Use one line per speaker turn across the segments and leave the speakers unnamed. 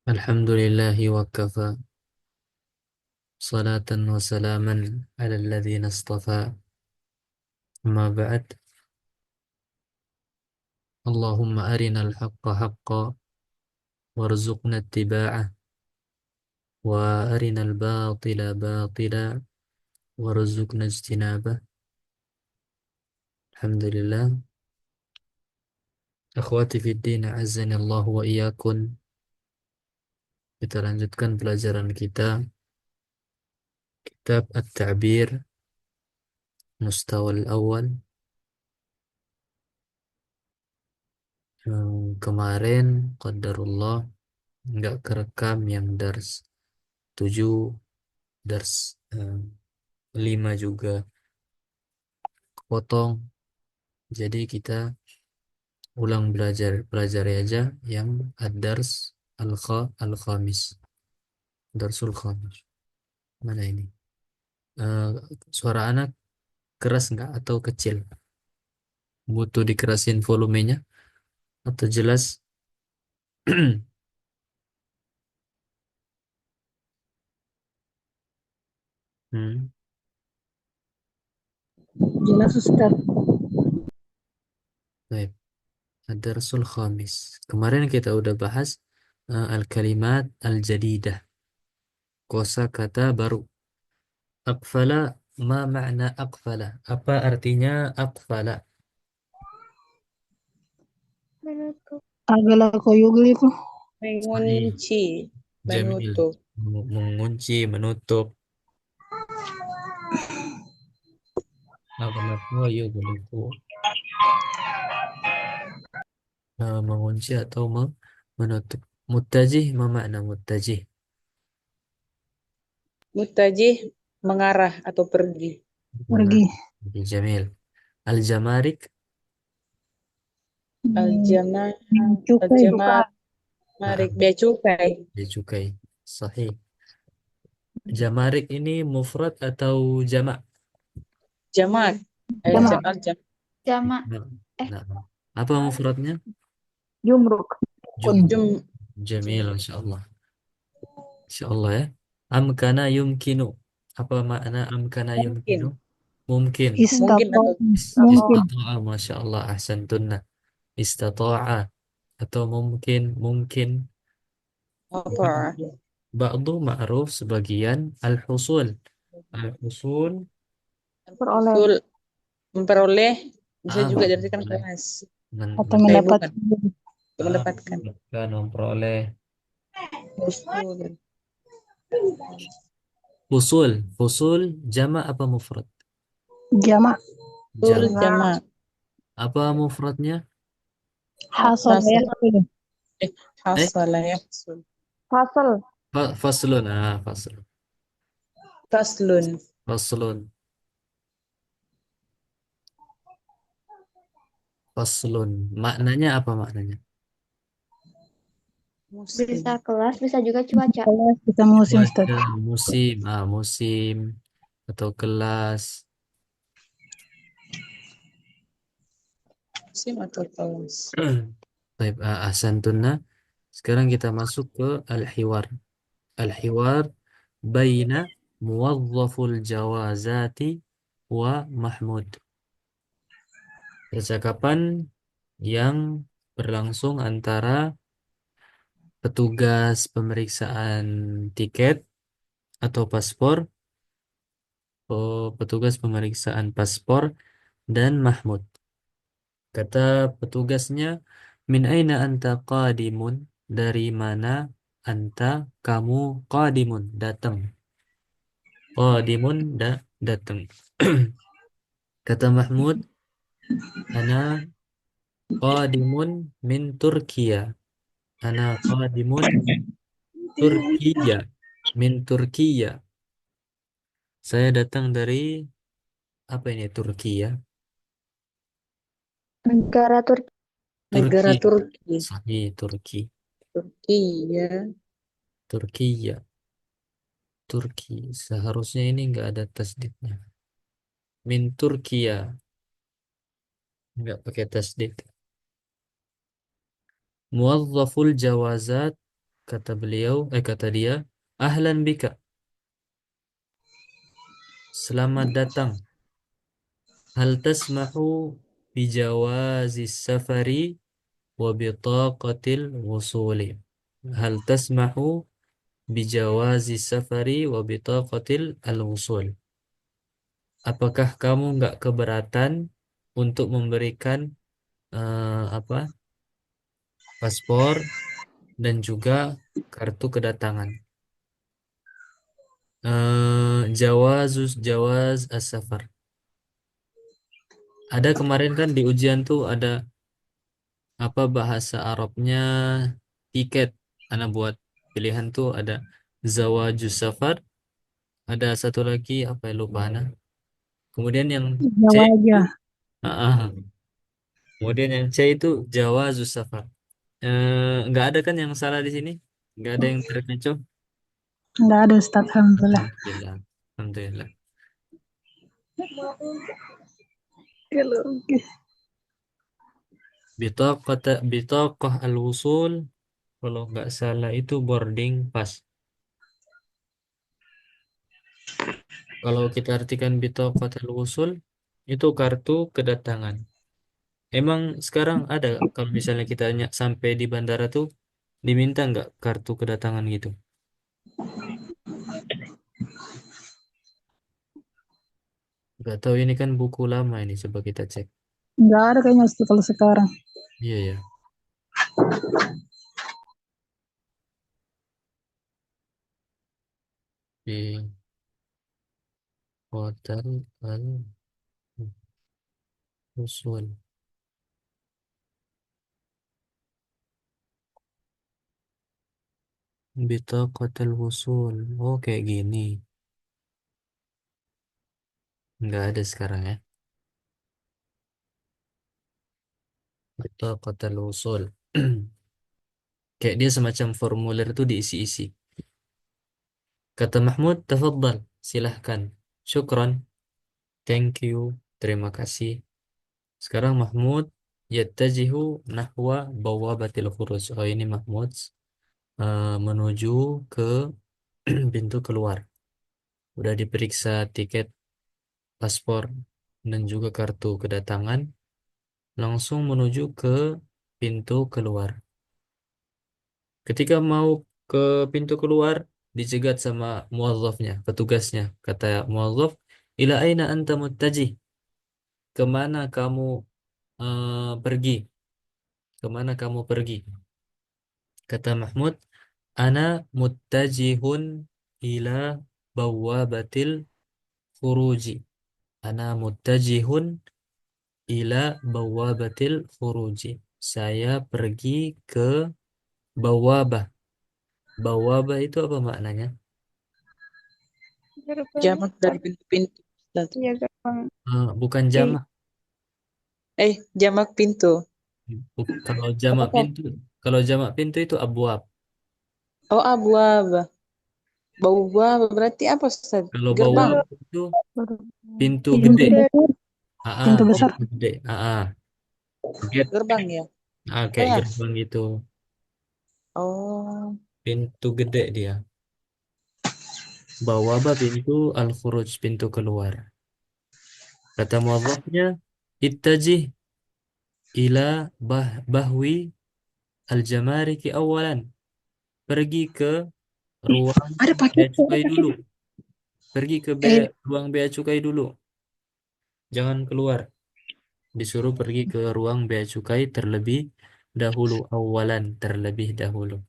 Alhamdulillahi wa kafa salatan wa salaman ala alladhina istafa amma ba'd. Allahumma arina al-haqqa haqqa warzuqna ittiba'ah wa arina al-batila batila warzuqna ijtinabah. Alhamdulillah. Akhwati fid din, azzani Allah wa iyakun. Kita lanjutkan pelajaran kita kitab At-Ta'bir Mustawal Awal. Kemarin qadarullah nggak kerekam yang dars 7, dars 5 juga potong. Jadi kita ulang pelajari aja yang ad-dars al-khamis. Darsul khamis. Mana ini? Eh, Suara anak keras nggak atau kecil? Butuh dikerasin volumenya atau jelas? Hmm.
Jelas Ustaz.
Baik. Ad-darsul khamis. Kemarin kita udah bahas al-kalimat al-jadidah. Kosakata baru. Aqfala, ma makna aqfala? Apa artinya aqfala?
Menutup.
Agak koyogel itu.
Sahih.
Mengunci,
Jamil.
menutup.
Mengunci, menutup. Apa makna yughliqu? Mengunci atau menutup. Muttajih, ma makna muttajih?
Mutajih, mengarah atau pergi.
Pergi.
Jamil. Al-jamarik,
Al-jama,
Cukai.
al-jama, marik, bea cukai.
bea cukai. Sahih. Jamarik ini mufrad atau jamak?
Jamak.
Jamak.
Al-jam.
Jamak.
Nah, apa mufradnya?
Jumruk.
Jumlah.
Jum,
Jamil, Masya Allah. Masya Allah ya. Amkana yumkinu. Apa makna amkana
mungkin.
yumkinu? Mungkin.
Mungkin
Istata.
atau
Mungkin.
Istata'a, Masya Allah. Ahsantunna. Istata'a. Atau mungkin. Mungkin.
apa?
Ba'du ma'ruf sebagian. Al-husul. Al-husul.
Peroleh.
Usul, memperoleh, bisa juga diartikan
Memperoleh.
keras.
Atau
bukan.
mendapatkan.
Mendapatkan.
Mendapatkan, memperoleh.
Usul.
Fusul. Fusul jama' apa mufrad?
Jamak.
Usul
Jama'.
jamak.
Apa mufradnya?
Hasal ya.
Hasalah ya. Usul.
Fasal.
Faslun. Faslun.
Faslun.
Faslun. Faslun. Maknanya apa maknanya?
Musim.
Bisa kelas, bisa juga cuaca.
Kelas kita musim Ustaz.
Cuaca, musim, musim atau kelas.
Musim atau kelas.
Baik, ahsantuna. Sekarang kita masuk ke al-hiwar. Al-hiwar baina muwazzaful jawazati wa Mahmud. Percakapan yang berlangsung antara petugas pemeriksaan tiket atau paspor, petugas pemeriksaan paspor dan Mahmud. Kata petugasnya, min aina anta qadimun? Dari mana anta, kamu, qadimun, datang. Qadimun, datang. Kata Mahmud, ana qadimun min Turkiya. Ana qadimun min Turkiya. Min Turkiya. Saya datang dari apa ini Turkiya?
Negara Turki.
Negara
Turki.
Turki.
Sahih, Turki.
Turki ya.
Turkiya. Turki. Seharusnya ini nggak ada tasdidnya. Min Turkiya. Nggak pakai tasdid. Muwazzaful jawazat Kata dia, ahlan bika, selamat datang. Hal tasmahu bijawazis safari wa bitaqatil wusuli. Hal tasmahu bijawazis safari wa bitaqatil al-wusul. Apakah kamu nggak keberatan untuk memberikan apa, paspor dan juga kartu kedatangan? Jawaz as-safar. Ada kemarin kan di ujian tuh ada apa bahasa Arabnya tiket. Anak buat pilihan tuh ada zawajus safar, ada satu lagi apa ya lupa anak. Kemudian yang C
Jawa
itu,
aja.
ah, ah. Kemudian yang C itu jawazus safar. Nggak ada kan yang salah di sini? Nggak ada yang terkecoh?
Enggak ada Ustaz, alhamdulillah.
Alhamdulillah. Alhamdulillah.
Oke.
Bitaqah al-wusul, kalau nggak salah itu boarding pass. Kalau kita artikan bitaqah al-wusul, itu kartu kedatangan. Emang sekarang ada kalau misalnya kita sampai di bandara tuh diminta nggak kartu kedatangan gitu? Nggak tahu, ini kan buku lama ini, coba kita cek.
Enggak ada kayaknya Ustaz kalau sekarang.
Iya ya. Di hotel al-usul. Bitaqatul wusul. Oh, kayak gini. Nggak ada sekarang ya. Bitaqatul wusul. Kayak dia semacam formulir itu diisi-isi. Kata Mahmud, tafadhal, silahkan. Syukran, thank you, terima kasih. Sekarang Mahmud yattajihu nahwa bawabatil khuruj. Oh, ini Mahmud menuju ke pintu keluar. Udah diperiksa tiket, paspor, dan juga kartu kedatangan. Langsung menuju ke pintu keluar. Ketika mau ke pintu keluar, dicegat sama muazzafnya, petugasnya. Kata muazzaf, ila aina anta muttajih? Kemana kamu pergi? Kemana kamu pergi? Kata Mahmud, ana muttajihun ila bawabatil khuruji. Ana muttajihun ila bawabatil khuruji. Saya pergi ke bawabah. Bawabah itu apa maknanya?
Gerbang.
Jamak dari pintu-pintu. Ustaz.
Iya, gerbang.
Bukan
Eh,
jamak.
jamak pintu.
Kalau
Apa
jamak
kah?
pintu, kalau jamak pintu itu abwab.
Oh, abwaba. Bawaba berarti apa, Ustaz?
Kalau
Gerbang.
bawab itu pintu
Pintu
gede.
besar, pintu besar.
Pintu gede. Gate.
Gerbang ya.
Kayak
Kelas.
gerbang gitu.
Oh,
Pintu gede dia. Bawabah pintu al-khuruj, pintu keluar. Kata muadzafnya, ittajih ila bahwi al-jamariki awalan. Pergi ke ruang
Ada
bea
paket tuh.
cukai dulu. Pergi ke ruang bea cukai dulu. Jangan keluar. Disuruh pergi ke ruang bea cukai terlebih dahulu. Awalan, terlebih dahulu.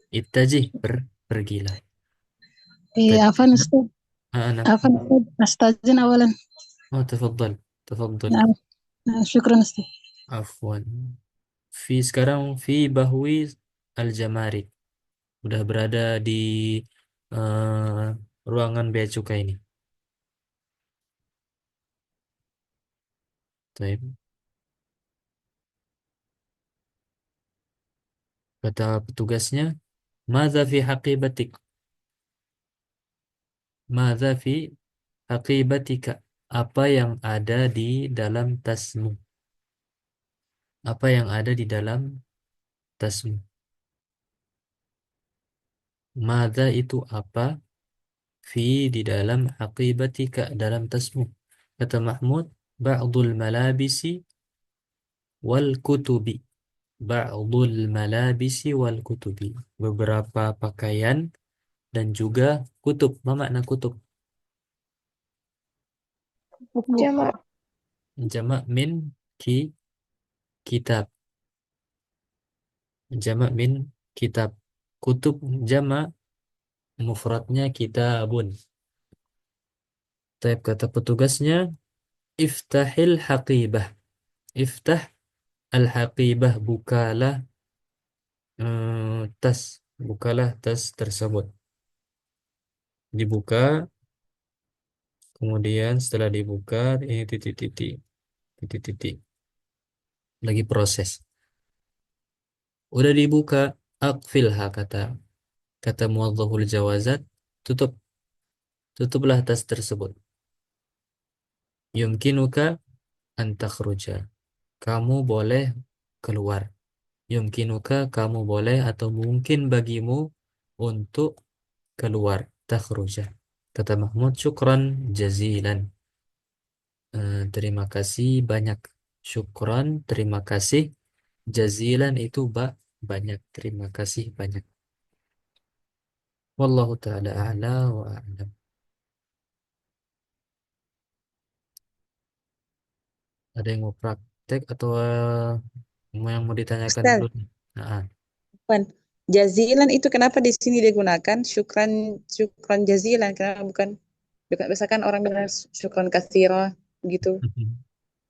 Ittajih, pergilah.
Afan
Tadi,
Ustaz.
anak.
Afan Ustaz. Astazin awalan.
Oh, tafadhal. Tafadhal.
Nah, syukran Ustaz.
Afwan. Sekarang fi bahwi al-jamarik. Udah berada di eh, ruangan bea cukai ini. Baik. Kata petugasnya, "Madza fi haqibatik?" "Madza fi haqibatika?" Apa yang ada di dalam tasmu? Apa yang ada di dalam tasmu? Mada itu apa? Fi di dalam aqibatika dalam tasmu. Kata Mahmud, ba'dul malabisi wal kutubi. Ba'dul malabisi wal kutubi. Beberapa pakaian dan juga kutub. Apa makna kutub?
Buku.
Jamak.
Jamak min ki kitab. Jamak min kitab. Kutub jamak mufradnya kitabun. Taib kata petugasnya, iftahil haqibah. Iftah al-haqibah. Bukalah tas. Bukalah tas tersebut. Dibuka, kemudian setelah dibuka, ini titik-titik. Titik-titik. Lagi proses. Udah dibuka, aqfilha kata muwadzaful jawazat, tutup. Tutuplah tas tersebut. Yumkinuka an takhruja. Kamu boleh keluar. Yumkinuka kamu boleh atau mungkin bagimu untuk keluar. Takhruja. Kata Mahmud, syukran jazilan. Terima kasih banyak. Syukran, terima kasih. Jazilan itu banyak. Terima kasih banyak. Wallahu ta'ala a'la wa a'lam. Ada yang mau praktek atau yang mau ditanyakan
Ustaz,
dulu nih? Nah,
Wan, jazilan itu kenapa di sini digunakan? Syukran, syukran jazilan. Kenapa bukan? Biasanya orang bilang syukran katsira gitu.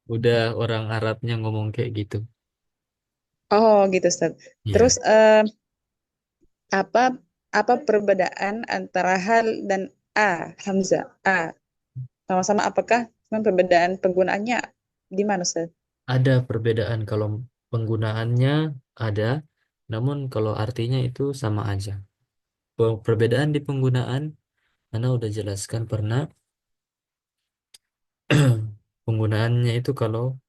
udah orang Arabnya ngomong kayak gitu.
Oh, gitu, Ustaz.
Ya,
Terus apa apa perbedaan antara hal dan Hamzah? Sama-sama apakah? Cuman perbedaan penggunaannya di mana, Ustaz?
ada perbedaan kalau penggunaannya ada, namun kalau artinya itu sama aja. Perbedaan di penggunaan, Anda udah jelaskan pernah. Penggunaannya itu kalau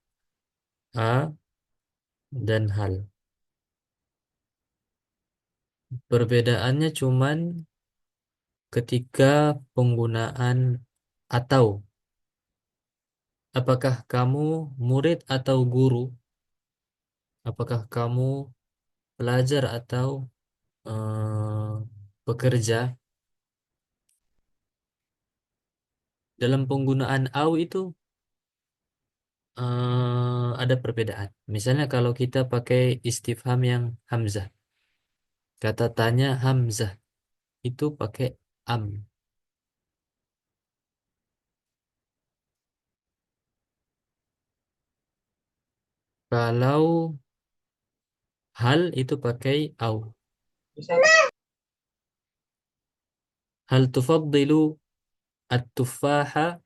a dan hal. Perbedaannya cuman ketika penggunaan atau. Apakah kamu murid atau guru? Apakah kamu pelajar atau pekerja? Dalam penggunaan au itu ada perbedaan. Misalnya kalau kita pakai istifham yang hamzah, kata tanya hamzah itu pakai am. Kalau hal itu pakai au. Hal tufaddilu at-tufaha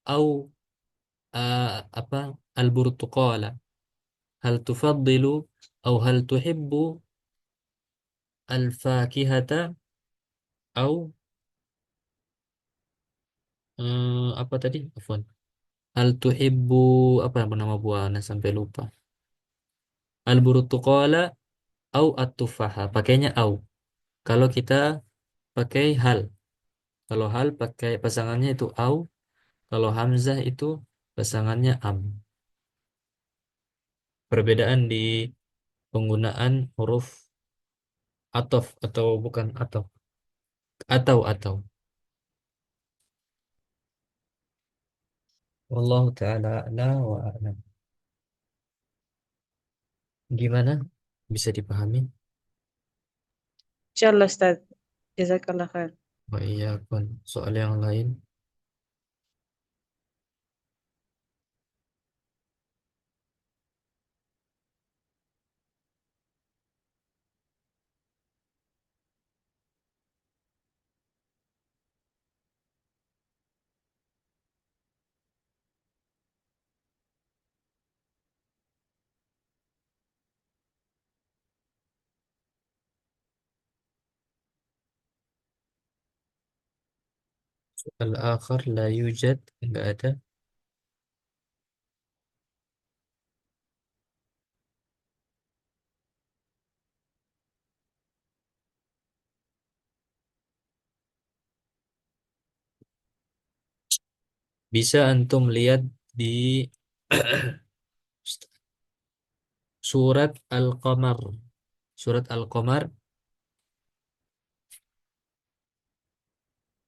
au apa al-burtuqala. Hal tufaddilu au hal tuhibbu al-fakihata au apa tadi? Afwan. Hal tuhibbu apa nama buah? Nah, sampai lupa. Al-burtuqala au at-tufaha. Pakainya au. Kalau kita pakai hal. Kalau hal pakai pasangannya itu au. Kalau hamzah itu pasangannya am. Perbedaan di penggunaan huruf atof atau bukan atof. Atau. Wallahu ta'ala a'la wa a'lam. Gimana? Bisa dipahami?
Insyaallah, Ustaz. Jazakallah khair.
Oh iya, pun soal yang lain. Soal akhir la yujad, enggak ada. Bisa antum lihat di surat Al-Qamar. Surat Al-Qamar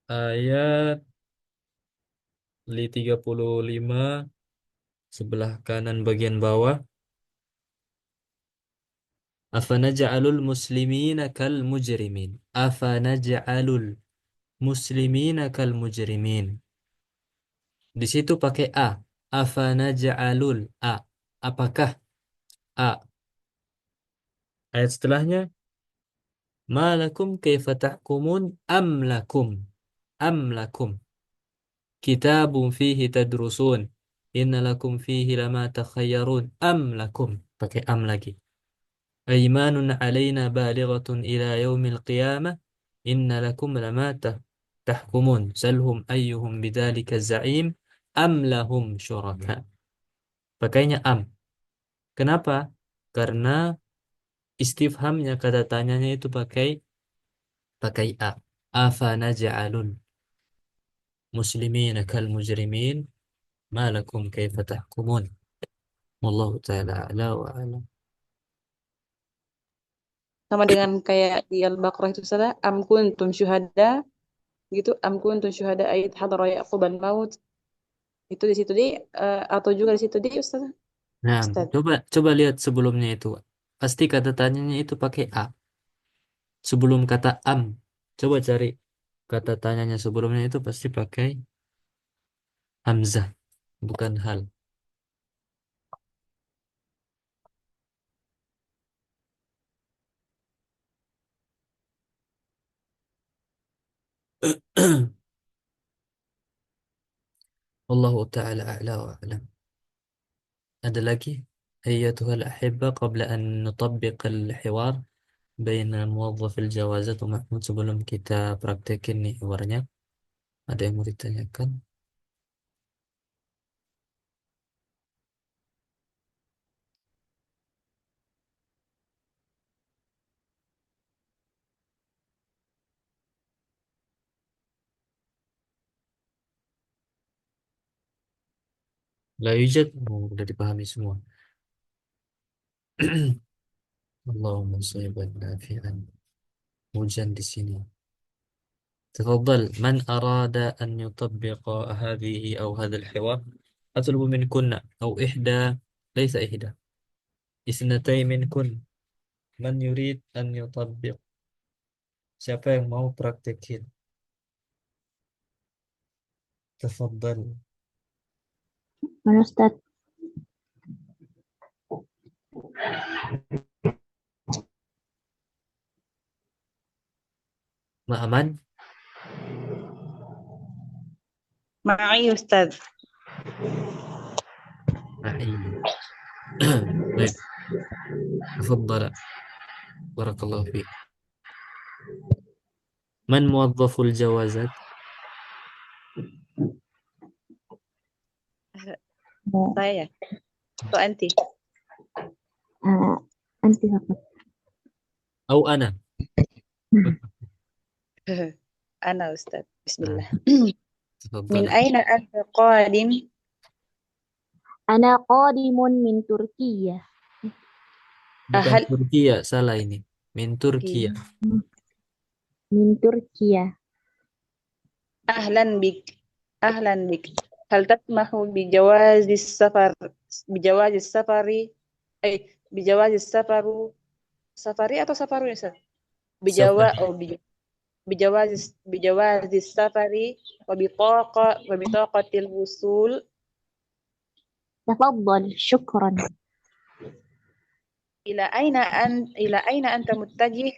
ayat 35 sebelah kanan bagian bawah. Afanaj'alul muslimina kal mujrimin. Afanaj'alul muslimina kal mujrimin. Di situ pakai a. Afanaj'alul a. Apakah a? Ayat setelahnya malakum kaifa tahkumun am lakum. Am lakum kitabun fihi tadrusun. Inna lakum fihi lama takhayyarun. Am lakum. Pakai am lagi. Aimanun alaina balighatun ila yaumil qiyamah. Inna lakum lama tahkumun. Salhum ayyuhum bidzalika za'im. Am lahum syuraka. Pakainya am. Kenapa? Karena istifhamnya, kata tanyanya itu pakai a. Afa naj'alul muslimina kal mujrimin ma lakum kaifa tahkumun. Wallahu taala a'la wa a'lam.
Sama dengan kayak di Al-Baqarah itu salah, am kuntum syuhada gitu, am kuntum syuhada ayat hadara yaqubal maut. Itu di situ deh, atau juga di situ deh Ustaz.
Nah,
Ustaz.
coba lihat sebelumnya itu. Pasti kata tanyanya itu pakai a. Sebelum kata am. Coba cari kata tanyanya sebelumnya itu pasti pakai hamzah, bukan hal. Wallahu ta'ala a'la wa a'lam. Ada lagi? Ayyatuhal ahibba qabla an nutabbiq al-hiwar baina muwazzaf al-jawazat wa Mahmud, sebelum kita praktekin nih hiwarnya. Ada yang mau ditanyakan? La yujad. Oh, udah dipahami semua. Allahumma shayban nafi'an. Hujan di sini. تفضل من أراد أن يطبق هذه أو هذا الحوار. أطلب منكن أو إحدى، ليس إحدى، اثنتين منكن، من يريد أن يطبق. Siapa yang mau praktekin? تفضل.
Mana Ustaz?
Ma'aman?
Ma'i Ustaz.
معي. طيب تفضل. بارك الله فيك. من موظف الجوازات؟
Saya. Atau anti?
Anti apa?
أو أنا.
Ana Ustaz. Bismillah. Min
تفضل.
aina anta qadim?
Ana qadimun min Turkiyah.
Bukan
Ahal
Turki, salah ini. Min Turki.
Min Turkiyah.
ahlan bik. Ahlan bik. Hal tatmahu bijawaz safari bijawaz safari atau safaru ya Ustaz? Bijawa
سفر.
oh bijawaz safari wa bitaqatil wusul
Tafaddal, syukran.
ila aina anta muttajih?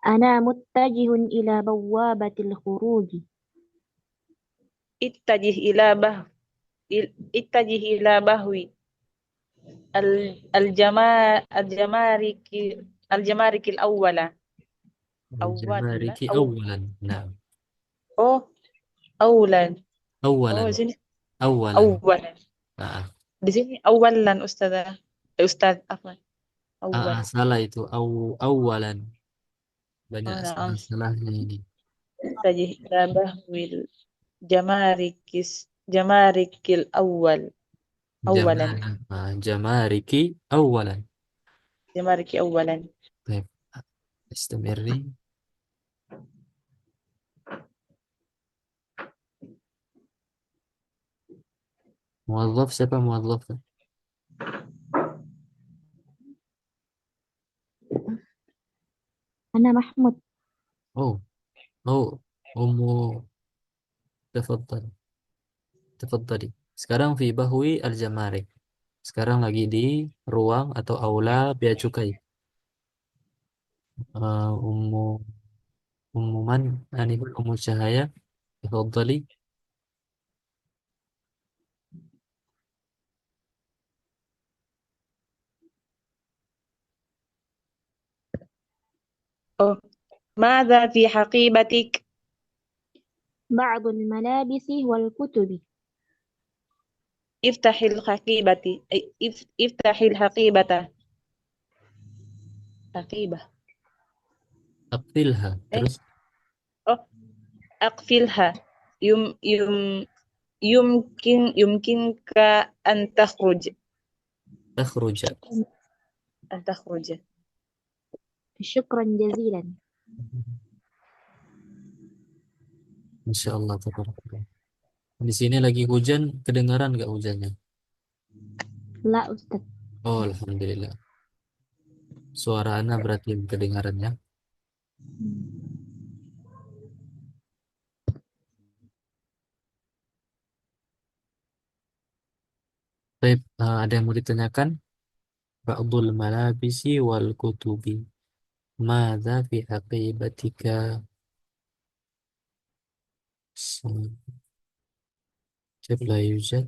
Ana muttajihun ila bawabatil khuruji.
ittajih ila bah ittajih ila bahwi al aljamarikil awwala
الجمارك
aw
أولا. نعم.
oh awlan
أولا.
oh di sini
أولا.
awwalan di sini awalan Ustazah Ustaz apa awal
salah itu. Awalan. Banyak
نعم
salah-salahnya ini.
اتجه إلى بهو جمارك الأول أولا
Jamariki awalan.
جمارك أولا.
Baik, istamiri. Muadzaf siapa muadzaf?
أنا محمود.
Oh, oh, Ummu, tafadhali. Tafadhali. Sekarang fi bahwi al-jamarik. Sekarang lagi di ruang atau aula bea cukai. Ummu Ummu man? Anifal Ummu Cahaya. Tafadhali.
أوه. ماذا في حقيبتك؟
بعض الملابس والكتب.
افتح الحقيبة افتح الحقيبة. حقيبة
Aqfilha.
إيه؟
Terus
أوه. أقفلها. يم يم يمكنك أن تخرج.
takhruja.
أن تخرج.
شكرا جزيلا.
Insyaallah tabarakallah. Di sini lagi hujan, kedengaran nggak hujannya?
لا أستاذ.
Oh, alhamdulillah. Suara Ana berarti kedengarannya. Baik, ada yang mau ditanyakan? Ba'dul malabisi wal kutubi. Madza fi aqibatika? Cep la yujad.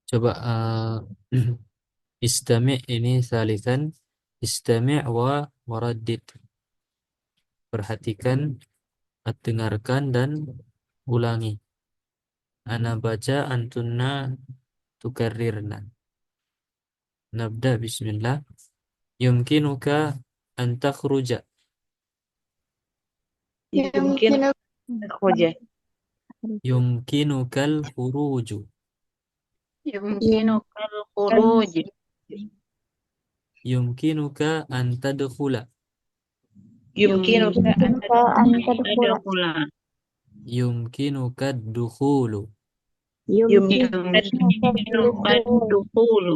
Coba istami' ini salisan. Istami' wa waraddid. Perhatikan, dengarkan dan ulangi. Ana baca, antunna tukarrirna. Nabda bismillah. Yumkinuka an takhruja.
يمكنك أن تخرج.
Yumkinukal khuruju.
يمكنك الخروج.
Yumkinuka an tadkhula.
يمكنك أن
تدخل.
Yumkinuka dukhulu.
يمكنك
الدخول.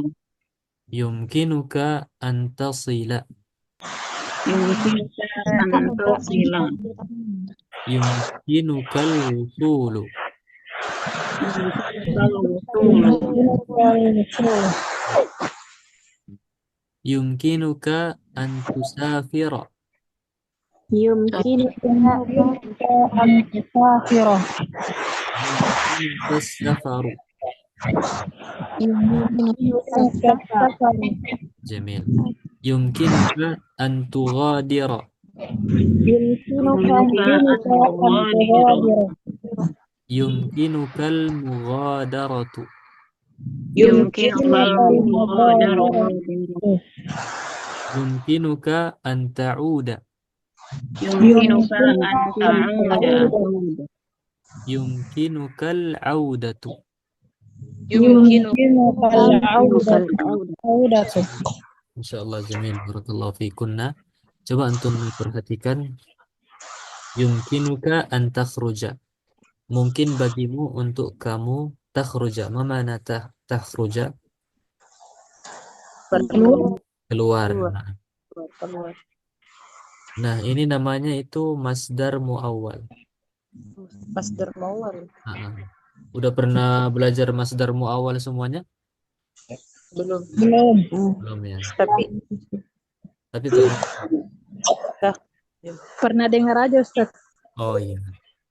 Yumkinuka an tasila.
يمكنك أن تصل.
Yumkinukal wusulu. Yumkinuka an tusafira.
يمكنك
أن تسافر.
Yumkinuka safaru.
يمكنك السفر.
Jamil. Yumkinuka an tughadira.
يمكنك أن
تغادر.
Yumkinukal mughadaratu.
يمكنك
المغادرة.
Yumkinuka an ta'uda.
يمكنك أن تعود.
Yumkinukal audatu.
يمكنك العودة.
Insyaallah jamil. Barakallahu fikunna. Coba antum perhatikan. Yumkinuka an takhruja. Mungkin bagimu untuk kamu takhruja. Ma mana takhruja? Keluar. Nah, ini namanya itu masdar muawwal.
مصدر مؤول.
Udah pernah belajar masdar muawwal semuanya?
belum
Belum ya.
Tapi
Pernah dengar aja Ustaz.
Oh iya.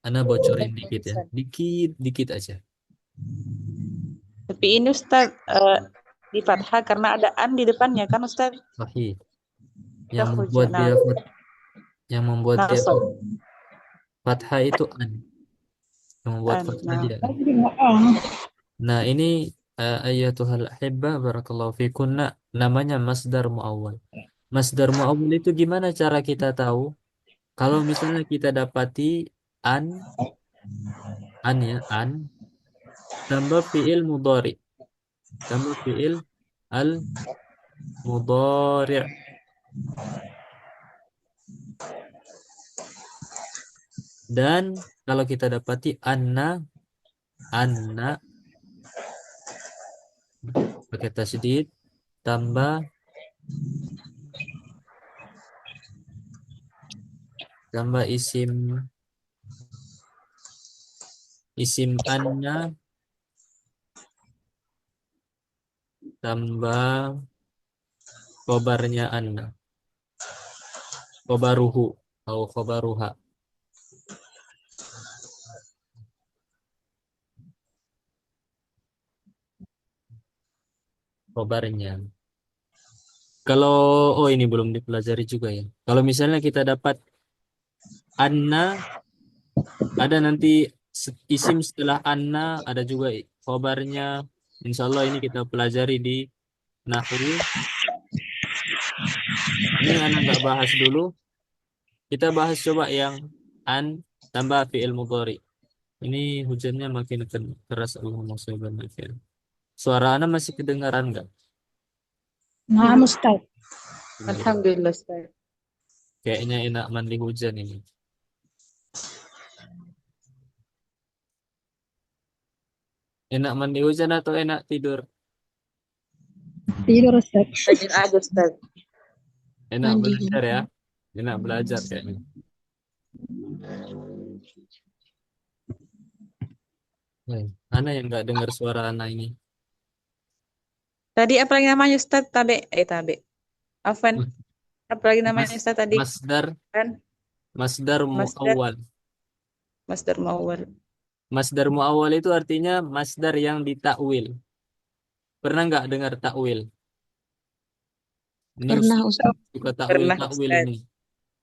Ana bocorin dikit ya. Dikit aja.
tapi ini Ustaz di fathah karena ada an di depannya kan Ustaz.
Sahih. Yang
Takhruja,
membuat dia Yang membuat dia
Nasab.
fathah itu an. Yang membuat
An.
fathah
Nah.
dia an.
Tadi nggak ah.
Nah, ini ayatul hibbah barakallahu fikunna, namanya masdar muawwal. Masdar muawwal itu gimana cara kita tahu? Kalau misalnya kita dapati an, an tambah fiil mudhari, tambah fiil al mudhari'. Dan kalau kita dapati anna pakai tasydid tambah isim anna tambah khobarnya anna, khobaruhu atau khobaruha, khobarnya. Kalau ini belum dipelajari juga ya. Kalau misalnya kita dapat anna, ada nanti isim setelah anna, ada juga khobarnya. Insya Allah ini kita pelajari di nahwu. Ini anak nggak bahas dulu. Kita bahas coba yang an tambah fi'il mudhari. Ini hujannya makin keras, Allahumma sholli ala Muhammad. Suara anak masih kedengaran nggak?
Nah, Ustaz.
Alhamdulillah, Ustaz.
Kayaknya enak mandi hujan ini. Enak mandi hujan atau enak tidur?
Tidur, Ustaz.
Rajin aja, Ustaz.
Enak
Mandi.
belajar ya. Enak belajar kayaknya. Ana yang nggak dengar suara anak ini.
Tadi apa lagi namanya, Ustaz? Tabe. Afan. Apa lagi namanya, Ustaz, tadi?
Masdar
Kan?
masdar
Masdar.
muawwal.
Masdar mawal.
Masdar muawwal itu artinya masdar yang ditakwil. Pernah nggak dengar takwil? Ini
Pernah,
Ustaz
Ustaz.
suka
Pernah,
takwil
Ustaz.
ini.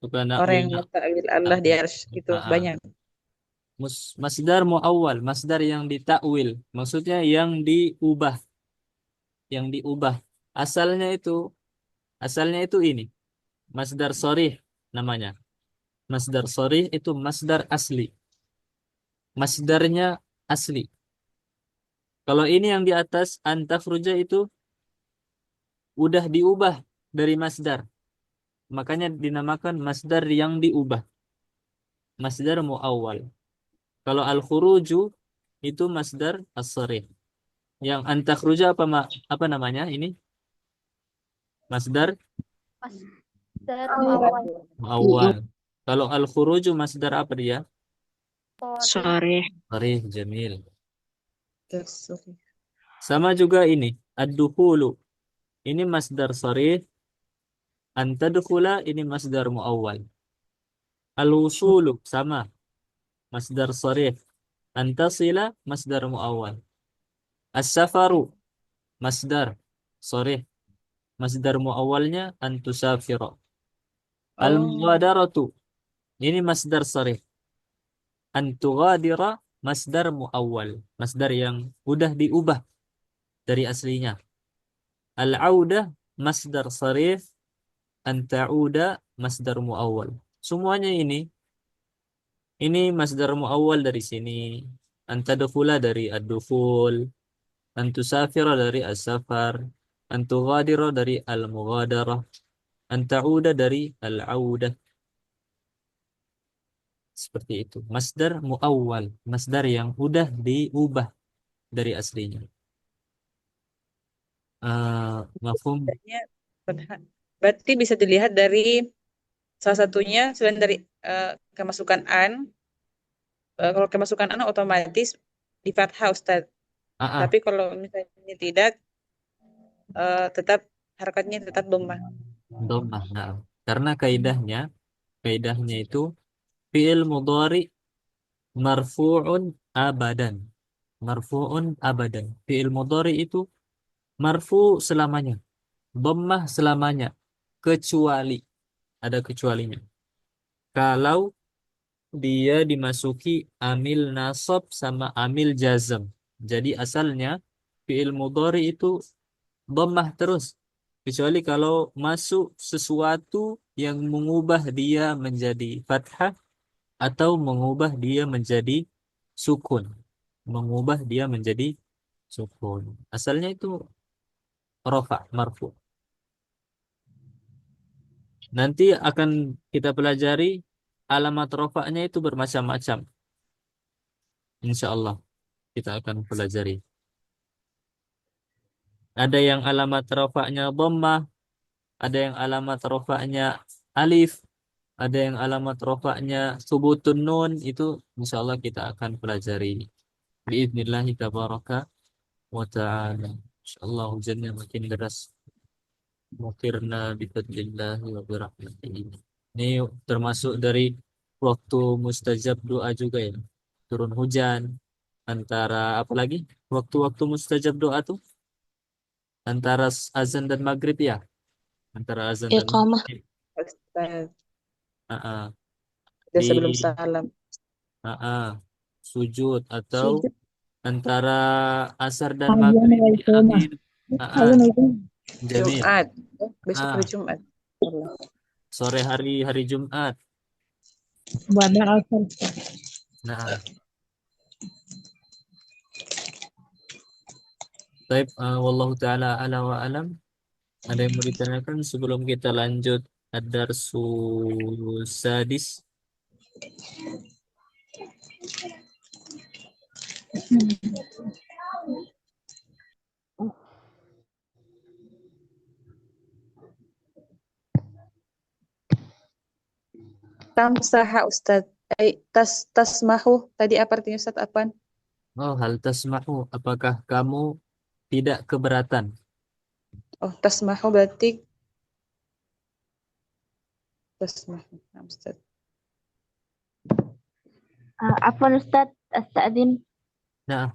Suka
Orang
nakwil
yang
nak.
mentakwil Allah di arsy itu banyak.
Masdar muawwal, masdar yang ditakwil, maksudnya yang diubah, yang diubah. Asalnya itu, asalnya itu ini, masdar sharih namanya. Masdar sharih itu masdar asli. Masdarnya asli. Kalau ini yang di atas antafruja itu udah diubah dari masdar. Makanya dinamakan masdar yang diubah. Masdar muawwal. Kalau al-khuruju itu masdar as-sharih. Yang antakhruja apa namanya ini? Masdar
Masdar muawwal.
muawwal. Kalau al-khuruju masdar apa dia?
Sore.
Sharih, jamil.
Sorry.
Sama juga ini, ad-dukhulu. Ini masdar sharih, antadkhula ini masdar muawwal. Al-wusulu sama, masdar sharih. Antasila masdar muawwal. As-safaru masdar sharih. Masdar muawwalnya antusafira.
Oh,
Al-mughadaratu ini masdar sharih. Antughadira masdar muawwal. Masdar yang udah diubah dari aslinya. Al-audah masdar sharih. Anta'uda masdar muawwal. Semuanya ini masdar muawwal dari sini. Antadkhula dari ad-dukhul. Antusafira dari as-safar. Antughadira dari al-mughadarah. Anta'uda dari al-audah. Seperti itu. Masdar muawwal. Masdar yang udah diubah dari aslinya. Mafhum?
Masdarnya berarti bisa dilihat dari salah satunya selain dari kemasukan an. Kalau kemasukan an otomatis di fathah, Ustaz.
Ah, ah.
Tapi kalau misalnya tidak, tetap harakatnya tetap dhammah.
Dhammah. Nah, karena kaidahnya itu fi'il mudhari marfu'un abadan. Marfu'un abadan. Fi'il mudhari itu marfu selamanya. Dhammah selamanya. Kecuali. Ada kecualinya. kalau dia dimasuki amil nasab sama amil jazm. Jadi asalnya fi'il mudhari itu dhammah terus. Kecuali kalau masuk sesuatu yang mengubah dia menjadi fathah atau mengubah dia menjadi sukun. Mengubah dia menjadi sukun. Asalnya itu rafa, marfu. Nanti akan kita pelajari alamat rafa'nya itu bermacam-macam. Insya Allah kita akan pelajari. Ada yang alamat rafa'nya dhammah, ada yang alamat rafa'nya alif, ada yang alamat rafa'nya subutun nun. Itu insya Allah kita akan pelajari. Biiznillah tabaraka wa ta'ala. Insya Allah hujannya makin deras. Mukirna bifadlillahi wa birahmatihi. Ini termasuk dari waktu mustajab doa juga ya. Turun hujan antara apa lagi? Waktu-waktu mustajab doa tuh antara azan dan maghrib ya. Antara azan dan
Iqamah.
maghrib.
Ustaz.
Ah, ah.
Dia
Di
sebelum salam.
sujud atau
Sujud.
antara asar dan
Azan
maghrib
wa
di
iqamah.
akhir.
Azan wa iqamah.
Jamil.
Jumat. Besok
Ah,
hari Jumat. Allah.
sore hari Jumat.
Ba'da asar.
Nah, baik, wallahu taala ala wa alam. Ada yang mau ditanyakan sebelum kita lanjut ad-darsu sadis?
Tamsaha Ustaz. Tasmahu. Tadi apa artinya Ustaz? Apaan?
Oh, hal tasmahu, apakah kamu tidak keberatan?
Oh, tasmahu berarti tasmahu. Nah, Ustaz.
Afwan Ustaz, astadzin.
Nah,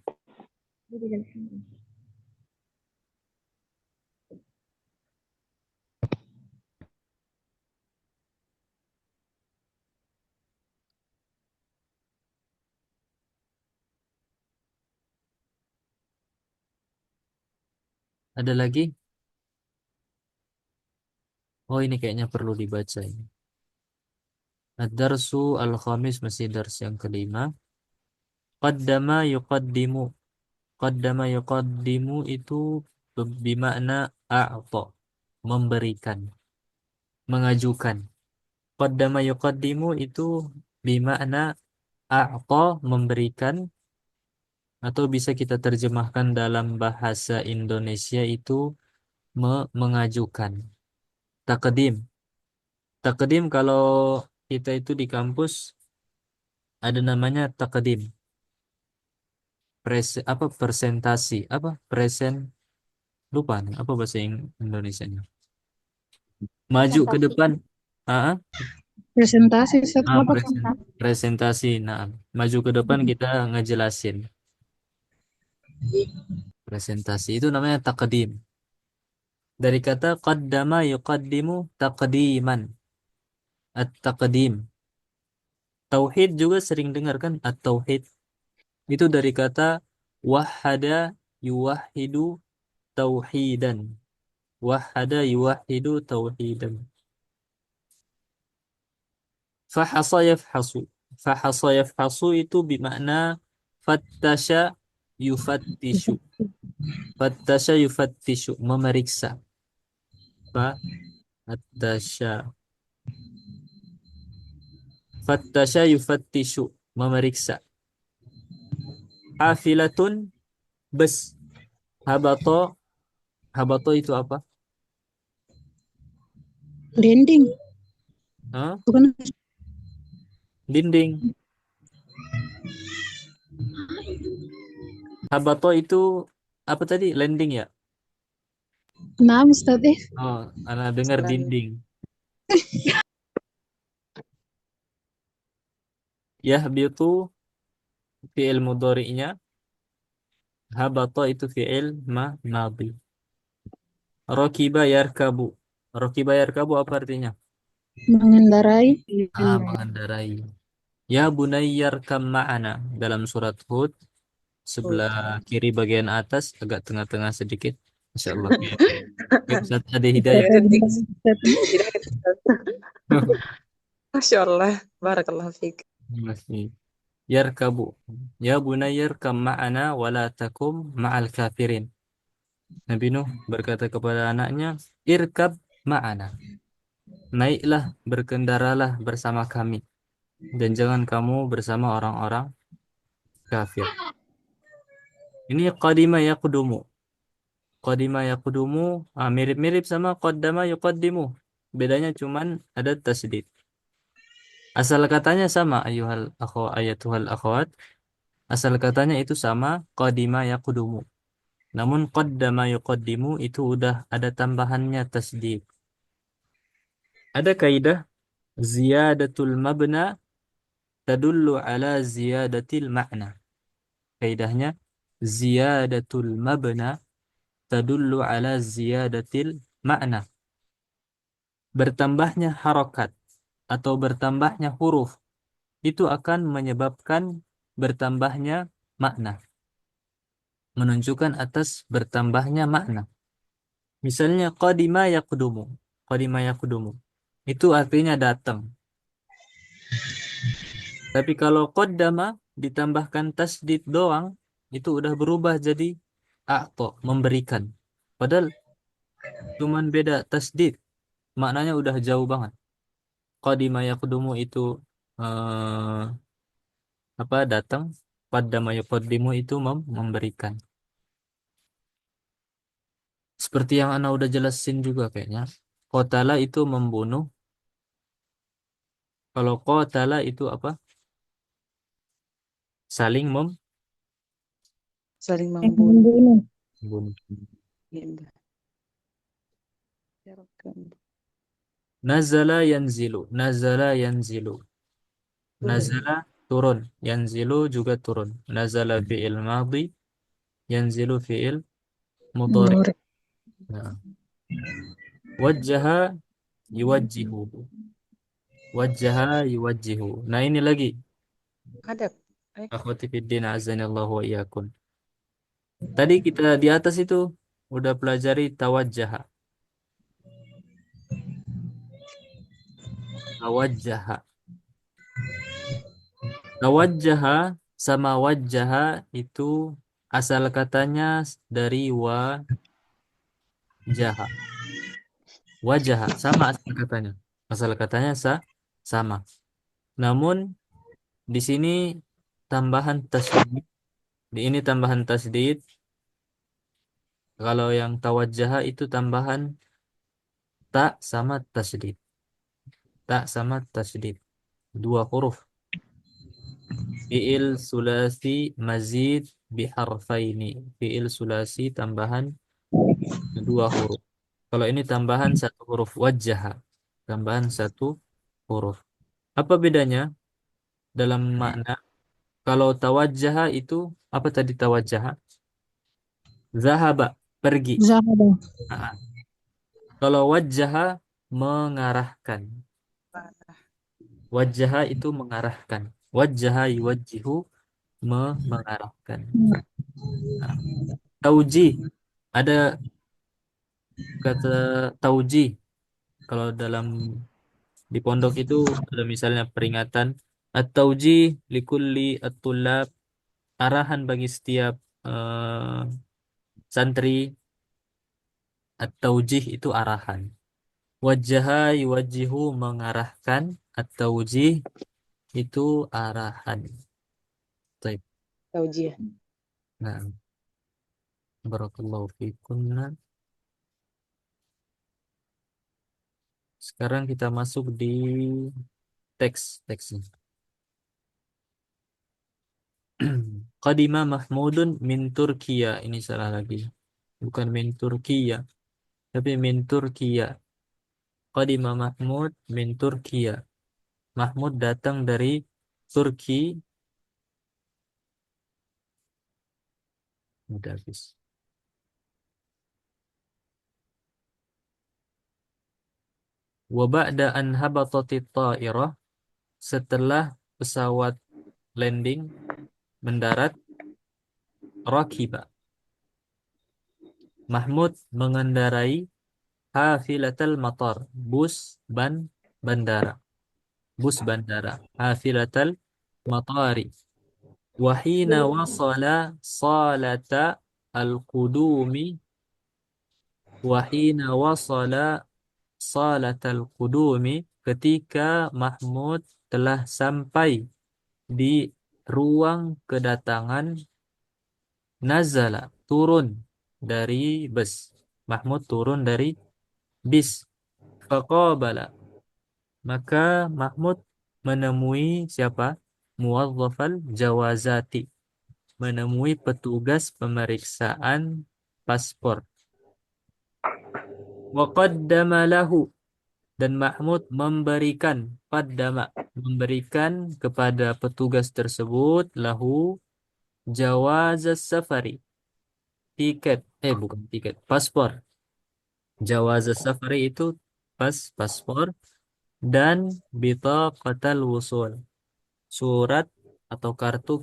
ada lagi? Oh, ini kayaknya perlu dibaca ini. Ad-darsu al-khamis, masih dars yang kelima. Qaddama yuqaddimu. Qaddama yuqaddimu itu bermakna a'ta, memberikan, mengajukan. Qaddama yuqaddimu itu bermakna a'ta, memberikan, atau bisa kita terjemahkan dalam bahasa Indonesia itu mengajukan. Taqdim. Taqdim kalau kita itu di kampus ada namanya taqdim. Apa presentasi, apa present, lupa nih, apa bahasa Indonesianya. Maju ke
Presentasi.
depan. Ah,
Presentasi Ustaz. Apa kan?
presentasi. Nah, maju ke depan kita ngejelasin. Presentasi itu namanya taqdim. Dari kata qaddama yuqaddimu taqdiman. At-taqdim. Tauhid juga sering dengar kan? At-tauhid. Itu dari kata wahada yuwahidu tauhidan. Wahada yuwahidu tauhidan. Fahasa yafhasu. Fahasa yafhasu itu bermakna fattasha yufattishu. Fattasha yufattishu. Memeriksa. Fattasha. Fattasha yufattishu. Memeriksa. Hafilatun bus. Habato. Habato itu apa?
Landing.
Hah?
Bukan.
Dinding. Habato itu apa tadi? Landing ya?
Nah, Ustaz.
Oh, anak dengar
Salam.
dinding. Yahbitu fi'il mudhari'nya. Habata itu fi'il madhi. Rakiba yarkabu. Rakiba yarkabu apa artinya?
Mengendarai.
Mengendarai. Ya bunayyar kam ma'ana dalam surat Hud sebelah kiri bagian atas agak tengah-tengah sedikit. Masya Allah. Kayak Ustaz Adi Hidayat.
Tidak ketik.
Ustaz.
Tidak ketik. Masya Allah. Barakallahu fiik.
Masih. Yarkabu. Ya bunayyar kam ma'ana wala takum ma'al kafirin. Nabi Nuh berkata kepada anaknya, irkab ma'ana. Naiklah, berkendaralah bersama kami. Dan jangan kamu bersama orang-orang kafir. Ini qadima yaqudumu. Qadima yaqudumu mirip-mirip sama qaddama yuqaddimu. Bedanya cuman ada tasdid. Asal katanya sama ayatuhal akhwat. Asal katanya itu sama qadima yaqudumu. Namun qaddama yuqaddimu itu udah ada tambahannya tasdid. Ada kaidah ziyadatul mabna tadullu ala ziyadatil ma'na. Kaidahnya ziyadatul mabna tadullu ala ziyadatil ma'na. Bertambahnya harokat atau bertambahnya huruf itu akan menyebabkan bertambahnya makna, menunjukkan atas bertambahnya makna. Misalnya qadima yaqudumu. Qadima yaqudumu. Itu artinya datang. Tapi kalau qaddama ditambahkan tasdid doang, itu udah berubah jadi a'ta, memberikan. Padahal cuman beda tasdid, maknanya udah jauh banget. Qadima yaqudumu itu eh, datang, qaddama yuqaddimu itu memberikan. Seperti yang Ana udah jelasin juga kayaknya. Qatala itu membunuh. Kalau qatala itu apa? Saling
Saling
Yang
membunuh.
membunuh.
membunuh.
Indah. Yarakam.
Nazala yanzilu. Nazala yanzilu.
Turun.
Nazala turun. Yanzilu juga turun. Nazala fi'il madhi. Yanzilu fi'il mudhari.
Mudhari.
Nah. Wajjaha yuwajjihu. Wajjaha yuwajjihu. Nah ini lagi.
Adab.
Akhwati fiddin azanillahu wa iyyakum. Tadi kita di atas itu udah pelajari tawajjaha. Tawajjaha. Tawajjaha sama wajjaha itu asal katanya dari wajaha. Wajaha sama asal katanya. Asal katanya sama. Namun di sini tambahan tasdid. Di ini tambahan tasdid. Kalau yang tawajjaha itu tambahan tak sama tasdid. Tak sama tasdid. Dua huruf. Fi'il sulasi mazid biharfaini. Fi'il sulasi tambahan dua huruf. Kalau ini tambahan satu huruf wajah. Tambahan satu huruf. Apa bedanya dalam makna? Kalau tawajjah itu apa tadi tawajjah? Zahaba, pergi.
Zahaba.
Ah. Kalau wajjah mengarahkan. Wajjah itu mengarahkan. Wajjah yuwajjihu mengarahkan. Nah, taujih ada kata taujih kalau dalam di pondok itu ada misalnya peringatan at-taujih likulli at-tullab arahan bagi setiap eh, santri at-taujih itu arahan wajaha yuwajjihu mengarahkan at-taujih itu arahan. Baik.
Taujiah.
Nah, barakallahu fikum. Nah, sekarang kita masuk di teksnya. Qadima Mahmudun min Turkiya. Ini salah lagi. Bukan min Turkiya, tapi min Turkiya. Qadima Mahmud min Turkiya. Mahmud datang dari Turki. Udah habis. Wa ba'da an habatatit ta'irah, setelah pesawat landing, mendarat, rakiba. Mahmud mengendarai hafilatal matar, bandara. Bus bandara. Hafilatal matari. Wahina wasala salata al-qudumi. Wahina wasala salatal qudumi. Ketika Mahmud telah sampai di ruang kedatangan, nazala, turun dari bus. Mahmud turun dari bis. Faqabala, maka Mahmud menemui siapa? Muwazzafal jawazati, menemui petugas pemeriksaan paspor. Wa qaddama lahu, dan Mahmud memberikan kepada petugas tersebut lahu jawazas safari, bukan tiket, paspor. Jawazas safari itu paspor, dan bitaqatal wusul, surat atau kartu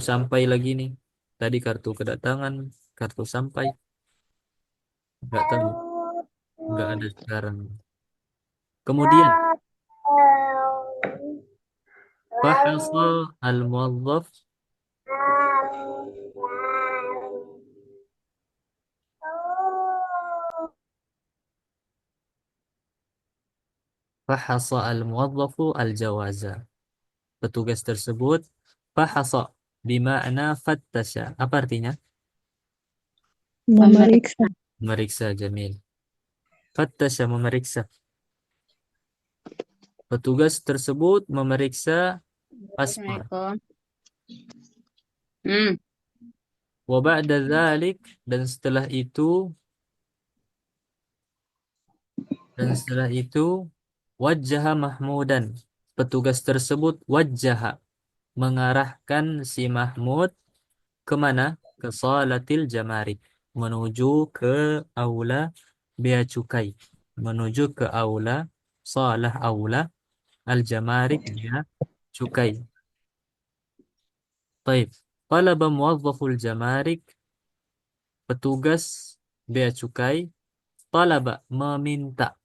sampai lagi nih. Tadi kartu kedatangan, kartu sampai. Nggak tahu, nggak ada sekarang. Kemudian fahasa al-muwazzaf, fahasa al-muwazzafu al-jawaza. Petugas tersebut fahasa bima'na fattasha. Apa artinya?
Memeriksa.
Memeriksa, jamil. Fattasha, memeriksa. Petugas tersebut memeriksa paspor.
Assalamualaikum.
Wa ba'da dzalik, dan setelah itu wajjaha Mahmudan. Petugas tersebut wajjaha, mengarahkan si Mahmud kemana? Ke salatil jamarik, menuju ke aula bea cukai, menuju ke aula al-jamarik, bea cukai. Baik. Talaba muwazzaful jamarik, petugas bea cukai, talaba, meminta.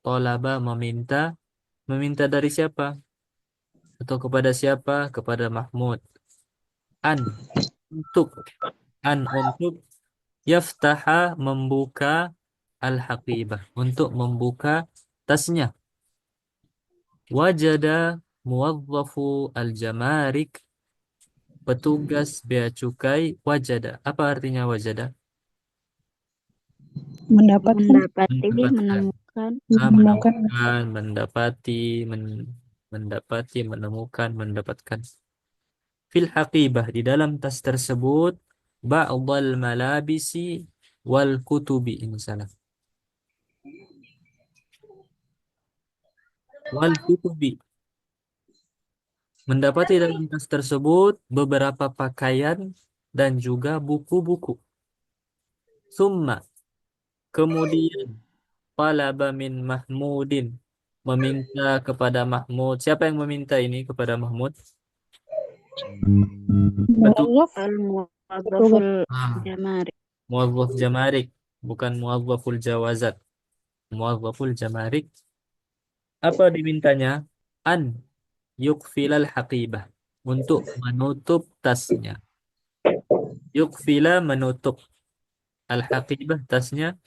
Talaba, meminta. Meminta dari siapa? Atau kepada siapa? Kepada Mahmud. An, untuk. Untuk yaftaha, membuka al-haqibah, untuk membuka tasnya. Wajada muwazzafu al-jamarik, petugas bea cukai, wajada. Apa artinya wajada?
Mendapatkan.
Mendapati,
Mendapatkan.
menemukan.
Menemukan.
Mendapatkan. Fil haqibah, di dalam tas tersebut, ba'dal malabisi wal kutubi, ini salah. Wal kutubi, mendapati dalam tas tersebut beberapa pakaian dan juga buku-buku. Summa, kemudian, talaba min Mahmudin, meminta kepada Mahmud. Siapa yang meminta ini kepada Mahmud?
Muwazzaf.
Al-muwazzaful
Ah,
jamarik.
muwazzaf jamarik, bukan muwazzaful jawazat. Muwazzaful jamarik. Apa dimintanya? An yukfilal haqibah, untuk menutup tasnya. Yukfila, menutup, al-haqibah, tasnya.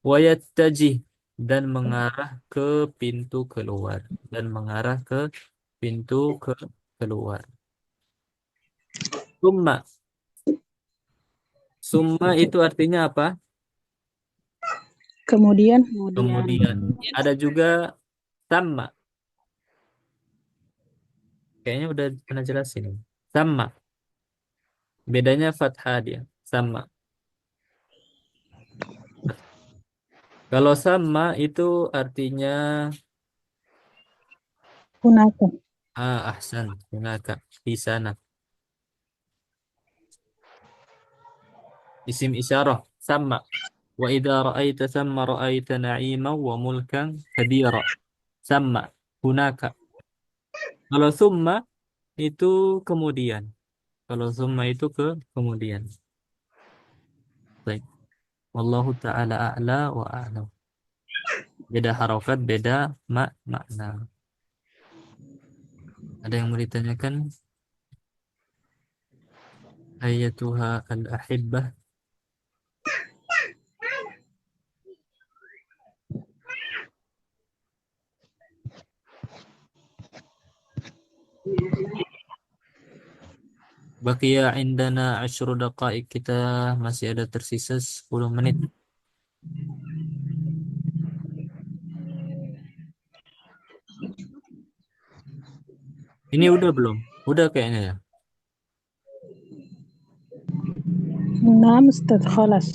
Wayattajih, dan mengarah ke pintu keluar. Keluar. Summa. Summa itu artinya apa?
Kemudian.
Kemudian. Ada juga sama. Kayaknya udah pernah jelasin. Sama. Bedanya fathah dia. Sama. Kalau sama itu artinya
Hunaka.
ahsan, hunaka, di sana. Isim isyarah, sama. Wa idza ra'aita thamma ra'aita na'iman wa mulkan kabira. Sama hunaka. Kalau summa itu kemudian. Kalau summa itu kemudian. Baik. Wallahu ta'ala a'la wa a'lam. Beda harokat, beda makna. Ada yang mau ditanyakan? Ayatuha al-ahibbah. Baqiya indana 10 daqaik, kita masih ada tersisa 10 menit. Ini udah belum? Udah kayaknya ya.
نعم أستاذ خلاص.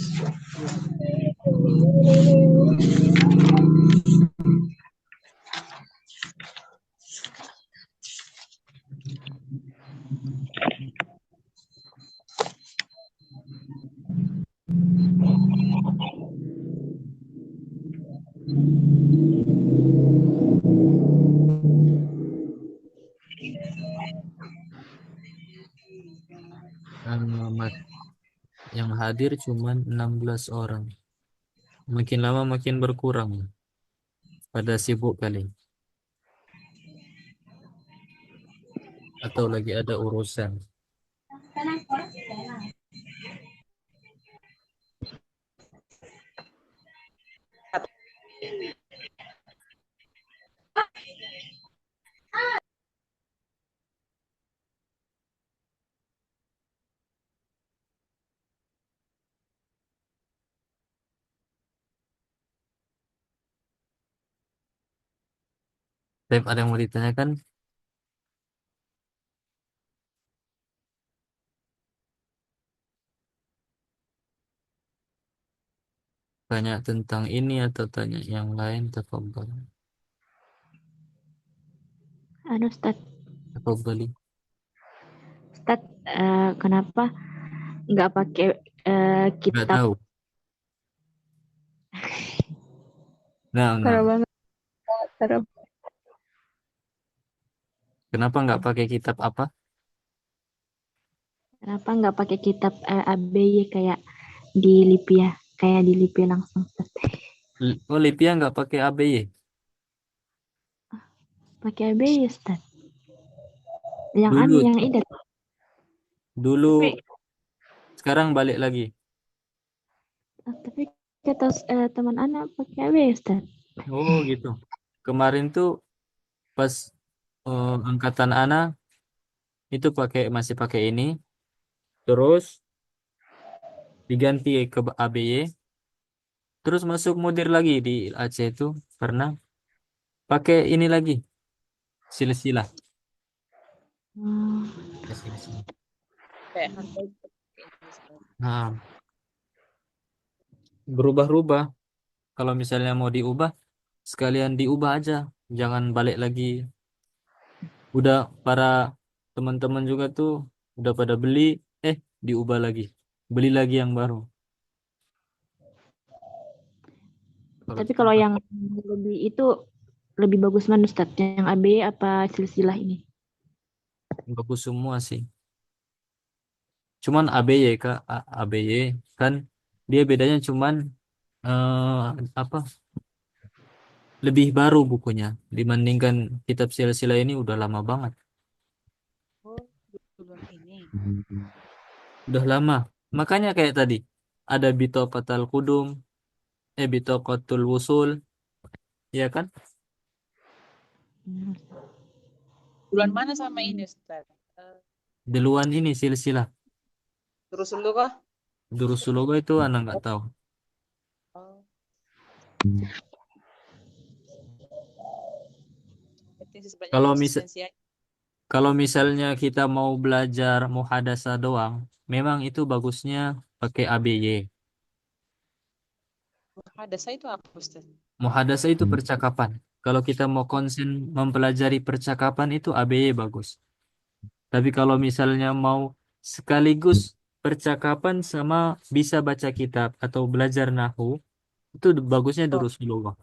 Alamat yang hadir cuman 16 orang. Makin lama makin berkurang. Pada sibuk kali. Atau lagi ada urusan. Tapi ada yang mau ditanyakan? Tanya tentang ini atau tanya yang lain? Tafadhal.
Anu Ustaz,
Tafadhali.
Ustaz, kenapa nggak pakai
Nggak
kitab?
tahu. Nggak.
Parah banget. Parah.
Kenapa nggak pakai kitab apa?
Kenapa nggak pakai kitab ABY kayak di Lipia, kayak di Lipia langsung Ustaz.
Oh, Lipia nggak pakai ABY.
Pakai ABY Ustaz. Yang anu,
Dulu,
yang idat.
dulu,
Tapi
sekarang balik lagi.
tapi kata teman anak pakai ABY Ustaz.
Oh gitu. Kemarin tuh pas angkatan Ana itu masih pakai ini. Terus diganti ke ABY. Terus masuk mudir lagi di Aceh itu karena pakai ini lagi silsilah.
Hmm.
Ya, silsilah.
Kayak hantai kayak ini sekarang.
Nah, berubah-ubah. Kalau misalnya mau diubah, sekalian diubah aja. Jangan balik lagi. Udah para teman-teman juga tuh udah pada beli, diubah lagi. Beli lagi yang baru. Kalau
Tapi
kita
kalau yang lebih itu lebih bagus mana Ustaz? Yang ABY apa silsilah ini?
bagus semua sih. Cuman ABY Kak, ABY kan dia bedanya cuman apa? Lebih baru bukunya dibandingkan kitab silsilah ini udah lama banget.
Oh, duluan ini.
Udah lama. Makanya kayak tadi ada Bitoqatul Qudum, Bitoqatul Wusul, ya kan?
Hmm.
Bulan mana sama ini, Ustaz?
Duluan ini silsilah.
Terus dulu kah?
Durusulogo itu anak nggak tahu.
Oh, penting sih sebenarnya
Kalau misal
konsistensi aja.
kalau misalnya kita mau belajar muhadasah doang, memang itu bagusnya pakai ABY.
Ada saya itu apa, Ustaz?
Muhadasah itu percakapan. Kalau kita mau konsen mempelajari percakapan itu ABY bagus. Tapi kalau misalnya mau sekaligus percakapan sama bisa baca kitab atau belajar nahu itu bagusnya
Oh,
durus lughah.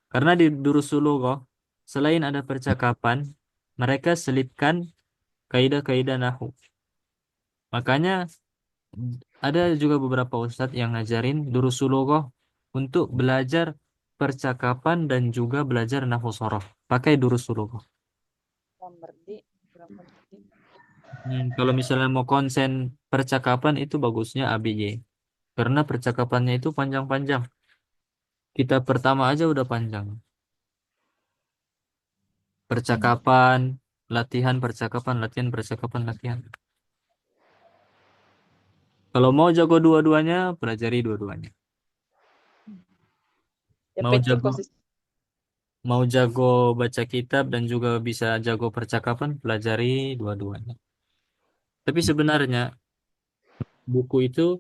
Karena di durus lughah selain ada percakapan, mereka selipkan kaidah-kaidah nahu. Makanya ada juga beberapa ustadz yang ngajarin durus lughah untuk belajar percakapan dan juga belajar nahwu shorof. Pakai durus lughah.
kurang mengerti.
Kalau misalnya mau konsen percakapan itu bagusnya ABY. Karena percakapannya itu panjang-panjang. Kitab pertama aja udah panjang. Percakapan, latihan percakapan, latihan percakapan, latihan. Kalau mau jago dua-duanya, pelajari dua-duanya.
Yang
Mau
penting
jago,
konsisten.
mau jago baca kitab dan juga bisa jago percakapan, pelajari dua-duanya. Tapi sebenarnya buku itu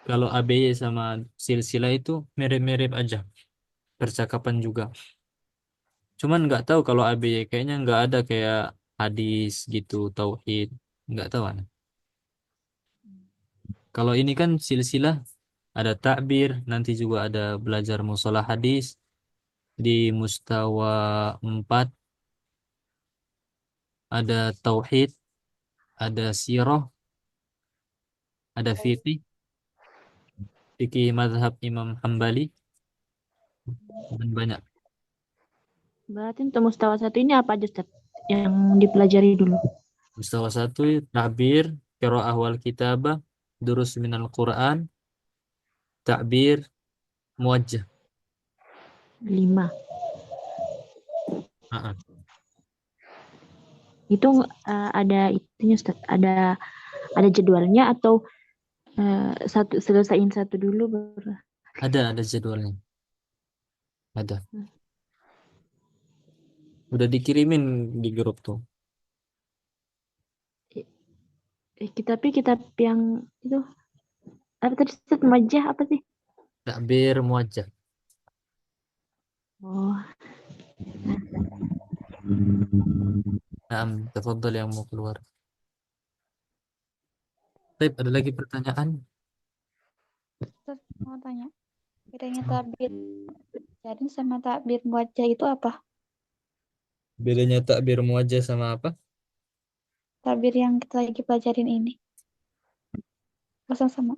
kalau ABY sama silsilah itu mirip-mirip aja. Percakapan juga. Cuman nggak tahu kalau ABY kayaknya nggak ada kayak hadis gitu, tauhid, nggak tahu ana. Kalau ini kan silsilah ada takbir, nanti juga ada belajar mustalah hadis di mustawa 4, ada tauhid, ada sirah, ada fikih, fikih mazhab Imam Hambali dan banyak.
Berarti untuk mustawa 1 ini apa aja, Ustaz? Yang dipelajari dulu.
Mustawa 1 takbir, qiraah wal kitabah, durus minal Quran, takbir, muwajjah.
5.
Ah, ah.
Itu ada itunya, Ustaz. Ada jadwalnya atau satu selesaiin satu dulu baru.
Ada jadwalnya. Ada. Udah dikirimin di grup tuh.
Tapi kitab yang itu apa tadi, Ustaz? Majah apa sih?
Takbir, muwajjah.
Oh,
Naam, tafadhal yang mau keluar. Baik, ada lagi pertanyaan?
Terus mau tanya, bedanya takbir jaring sama takbir muajjah itu apa?
Bedanya takbir muwajjah sama apa?
Takbir yang kita lagi pelajarin ini. Pasang sama.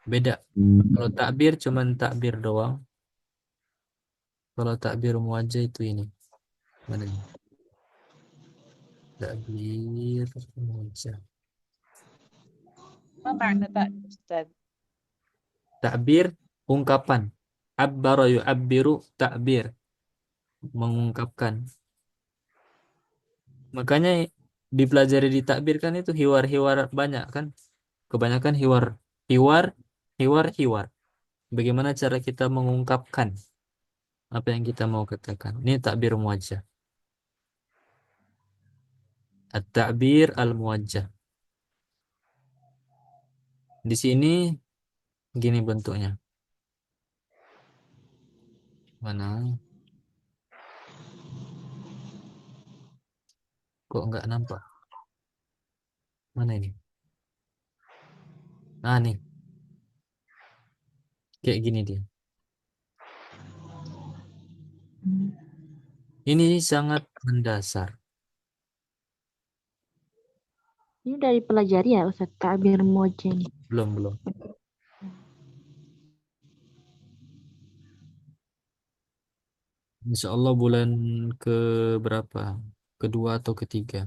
Beda. Kalau takbir cuman takbir doang. Kalau takbir muwajjah itu ini. Mana ini? Takbir muwajjah.
Apa makna tak, Ustaz?
Takbir ungkapan. Abbara yu'abbiru takbir. Mengungkapkan. Makanya dipelajari di takbir kan itu hiwar-hiwar banyak kan. Kebanyakan hiwar. Hiwar, hiwar. Bagaimana cara kita mengungkapkan apa yang kita mau katakan. Ini takbir muwajjah. At-ta'bir al-muwajjah. Di sini gini bentuknya. Mana? Kok nggak nampak? Mana ini? Ah nih, kayak gini dia. Ini sangat mendasar.
ini udah dipelajari ya, Ustaz, takbir muajjah ini.
Belum. Insya Allah bulan ke berapa? Kedua atau ketiga.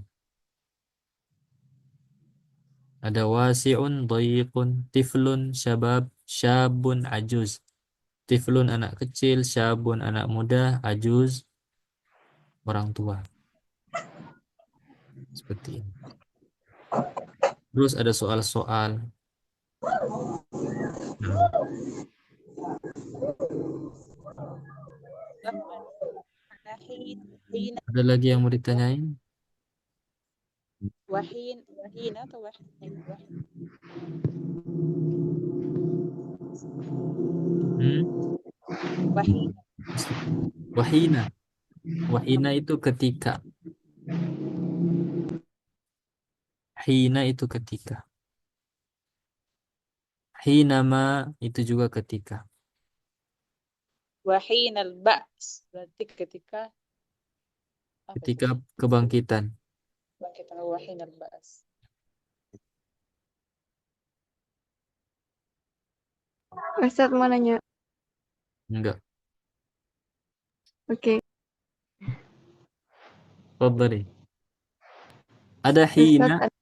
Ada wasi'un, dhayiqun, tiflun, syabab, syabun, ajuz. Tiflun anak kecil, syabun anak muda, ajuz orang tua. Seperti ini. Terus ada soal-soal. Nah,
Wahin,
ada lagi yang mau ditanyain?
wahin atau wahin?
Hmm?
Wahin.
Wahina. Wahina itu ketika. Hina itu ketika. Hinama itu juga ketika.
Wahin al-ba's berarti ketika apa itu?
Ketika kebangkitan.
Bangkitan wahin al-ba's.
Ustadz mau nanya.
Enggak.
Oke.
Fadhali. Ada hina.
Ustadz,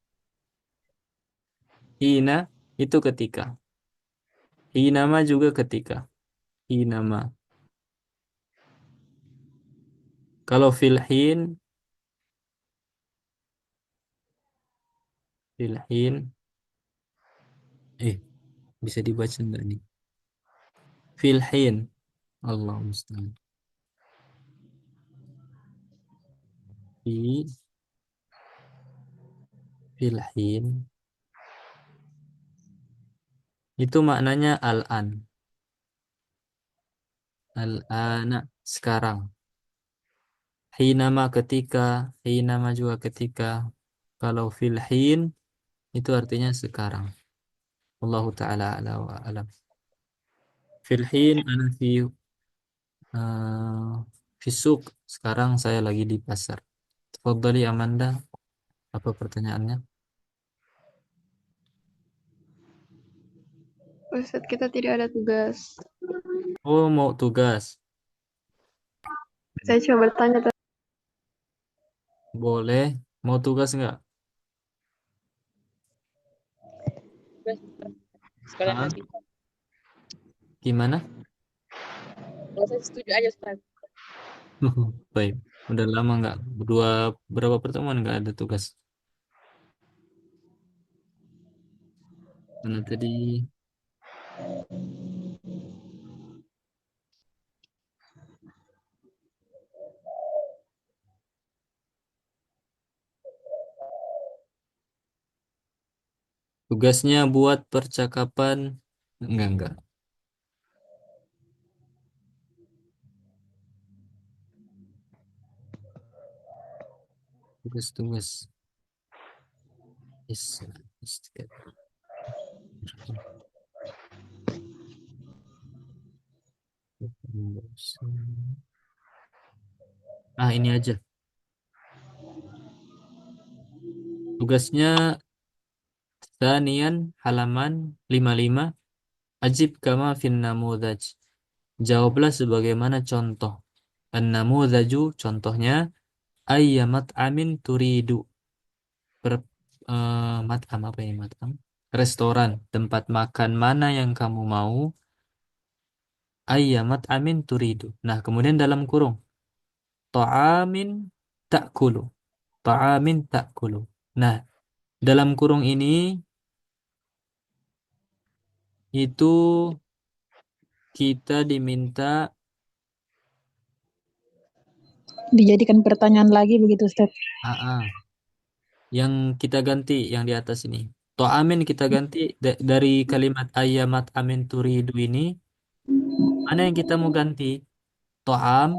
Hina itu ketika. Hinama juga ketika. Hinama. Kalau filhin, bisa dibaca enggak nih? Filhin. Allah musta'an. Fi filhin itu maknanya al-an. Al-ana sekarang. Hinama ketika, hinama juga ketika. Kalau filhin itu artinya sekarang. Allahu taala ala wa alam. Filhin ana uh, fi suq. Sekarang saya lagi di pasar. Tafadhali Amanda, apa pertanyaannya?
Ustadz kita tidak ada tugas.
Oh, mau tugas.
Saya cuma bertanya.
Boleh. Mau tugas enggak?
Sekalian
Ah,
nanti.
gimana?
Kalau saya setuju aja Ustaz.
Baik. Udah lama enggak? Berapa pertemuan enggak ada tugas? Mana tadi? Tugasnya buat percakapan. Enggak. Tugas-tugas. Is, is- ini aja. Tugasnya Sanian halaman 55. Ajib kama fin namudaj. Jawablah sebagaimana contoh. An-namudaju contohnya ayyamat amin turidu. Mat'am apa ini mat'am? Restoran, tempat makan mana yang kamu mau? Ayyamat amin turidu. Nah, kemudian dalam kurung ta'amin ta'kulu. Ta'amin ta'kulu. Nah, dalam kurung ini itu kita diminta
Dijadikan pertanyaan lagi begitu Ustaz.
AA yang kita ganti yang di atas ini. Ta'amin kita ganti dari kalimat ayyamat amin turidu ini. Mana yang kita mau ganti? Ta'am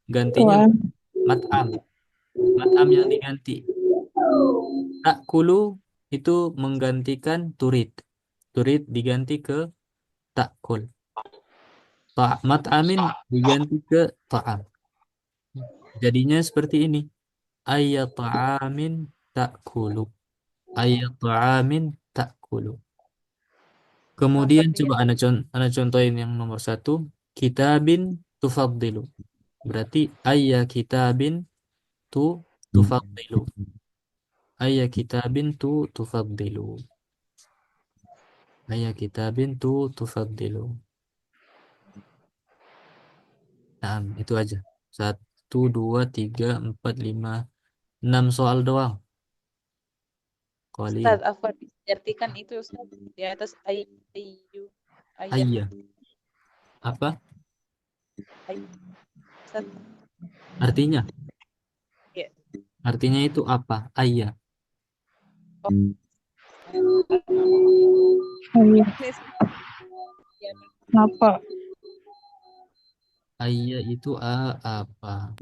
gantinya
Tuan,
mat'am. Mat'am yang diganti. Ta'kulu itu menggantikan turid. Turid diganti ke ta'kul. Mat'amin diganti ke ta'am. Jadinya seperti ini. Ayat ta'amin ta'kulu. Ayat ta'amin ta'kulu. Kemudian
Seperti
coba ana contohin yang nomor satu. Kitabin tufaddilu. Berarti ayya kitabin tu tufaddilu. Ayya kitabin tu tufaddilu. Ayya kitabin tu tufaddilu. Nah, itu aja. Satu, dua, tiga, empat, lima, 6 soal doang. Qalil.
Ustaz, afwan diartikan itu Ustaz di atas ayah
Ayya. Apa?
ayah Ustaz.
Artinya?
Ya.
Artinya itu apa? Ayya.
iya,
Ya.
kenapa?
Ayya itu apa?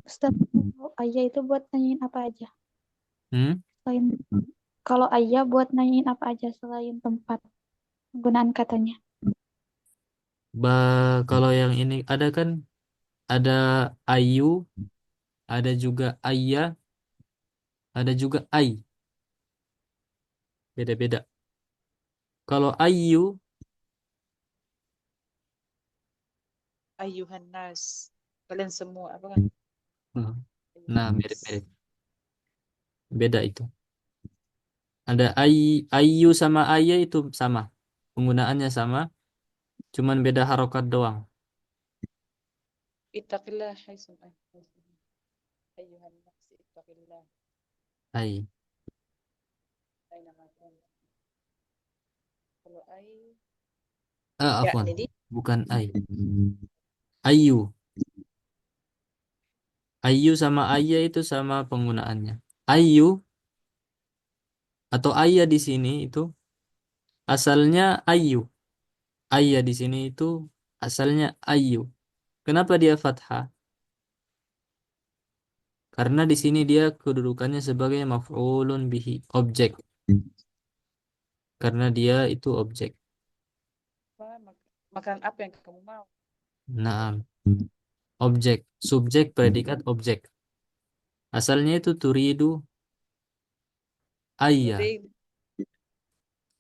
Ustaz, kalau ayah itu buat nanyain apa aja?
Hmm?
Selain kalau ayah buat nanyain apa aja selain tempat penggunaan katanya.
Kalau yang ini ada kan, ada ayu, ada juga ayah, ada juga ai. Beda-beda. Kalau ayu,
Ayuhan nas. Kalian semua apa kan?
hmm, nah
Ayuhan nas.
mirip-mirip. Beda itu. Ada ayu sama ayah itu sama. Penggunaannya sama, cuman beda harokat doang.
Ittaqillah haitsu ayuhan nas. Ittaqillah.
Ai.
Aina ma kunta. Kalau ay ya
Afwan.
jadi
Bukan ai. Ayu. Ayu sama ayah itu sama penggunaannya. Ayu atau ayah di sini itu asalnya ayu. Ayah di sini itu asalnya ayu. Kenapa dia fathah? Karena di sini dia kedudukannya sebagai maf'ulun bihi, objek. Karena dia itu objek.
apa makanan apa yang kamu mau?
Nah, objek, subjek, predikat, objek. Asalnya itu turidu ayya,
Turid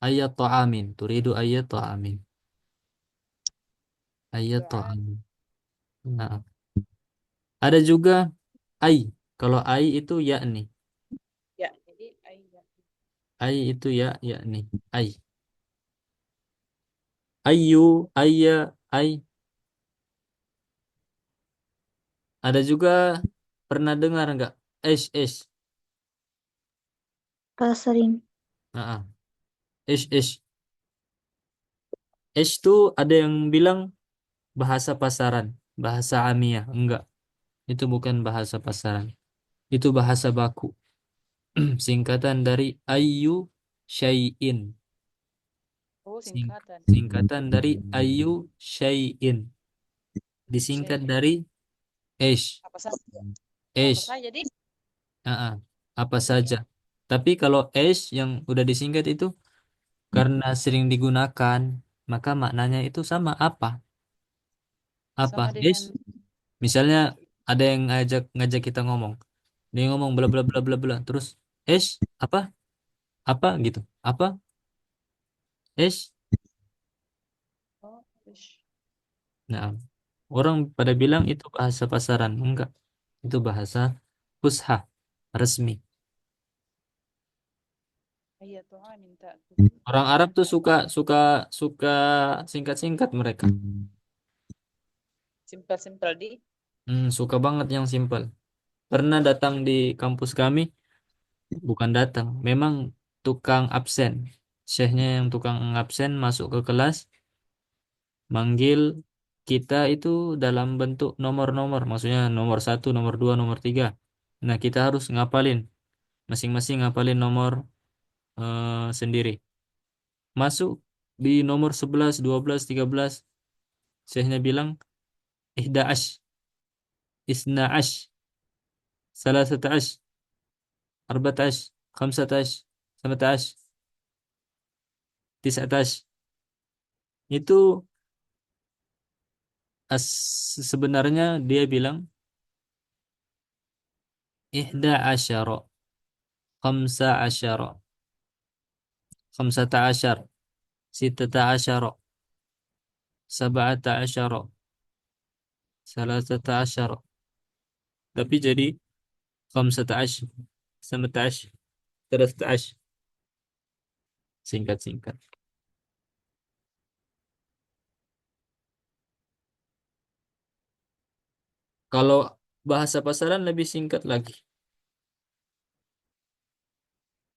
ayya ta'amin, turidu ayya ta'amin, ayya
doa
ta'amin. Nah, ada juga ai. Kalau ai itu yakni.
ya jadi ay ya.
Ai itu ya yakni. Ai. Ayu, ayya, ai. Ada juga pernah dengar nggak? Ish.
Sering.
Nah, ish. Ish tuh ada yang bilang bahasa pasaran, bahasa amiyah. Enggak, itu bukan bahasa pasaran. Itu bahasa baku. Singkatan dari ayu syai'in.
Oh
Sing-
singkatan.
Singkatan dari ayu syai'in. Disingkat
Syai.
dari ish.
Apa saja? Apa
Ish.
saja di?
Ah, apa saja. Tapi kalau ish yang udah disingkat itu karena sering digunakan, maka maknanya itu sama apa? Apa?
Sama
Ish.
dengan
Misalnya ada yang ngajak kita ngomong. Dia ngomong bla bla bla bla bla. Terus ish apa? Apa gitu? Apa? Ish.
oh, ish.
Nah, orang pada bilang itu bahasa pasaran. Enggak. Itu bahasa fushah, resmi.
Ayat doa minta
Orang Arab tuh suka suka suka singkat-singkat mereka.
simpel-simpel di
Suka banget yang simpel. Pernah datang di kampus kami, bukan datang, memang tukang absen. Syekhnya yang tukang absen masuk ke kelas, manggil kita itu dalam bentuk nomor-nomor, maksudnya nomor satu, nomor dua, nomor tiga. Nah, kita harus ngapalin, masing-masing ngapalin nomor sendiri. Masuk di nomor 11, 12, 13, syekhnya bilang, Ihda'ash, Isna'ash, Salasata'ash, Arba'ash, Khamsatash, Samatash, Tis'atash. Itu sebenarnya dia bilang, Ihda'asyara, Khamsa asyara, Khamsata asyar, Sittata asyara, Sab'ata asyara, Salasata asyara. Tapi jadi, Khamsata asyar, Samata asyar, Terasta asyar. Singkat-singkat. Kalau bahasa pasaran lebih singkat lagi.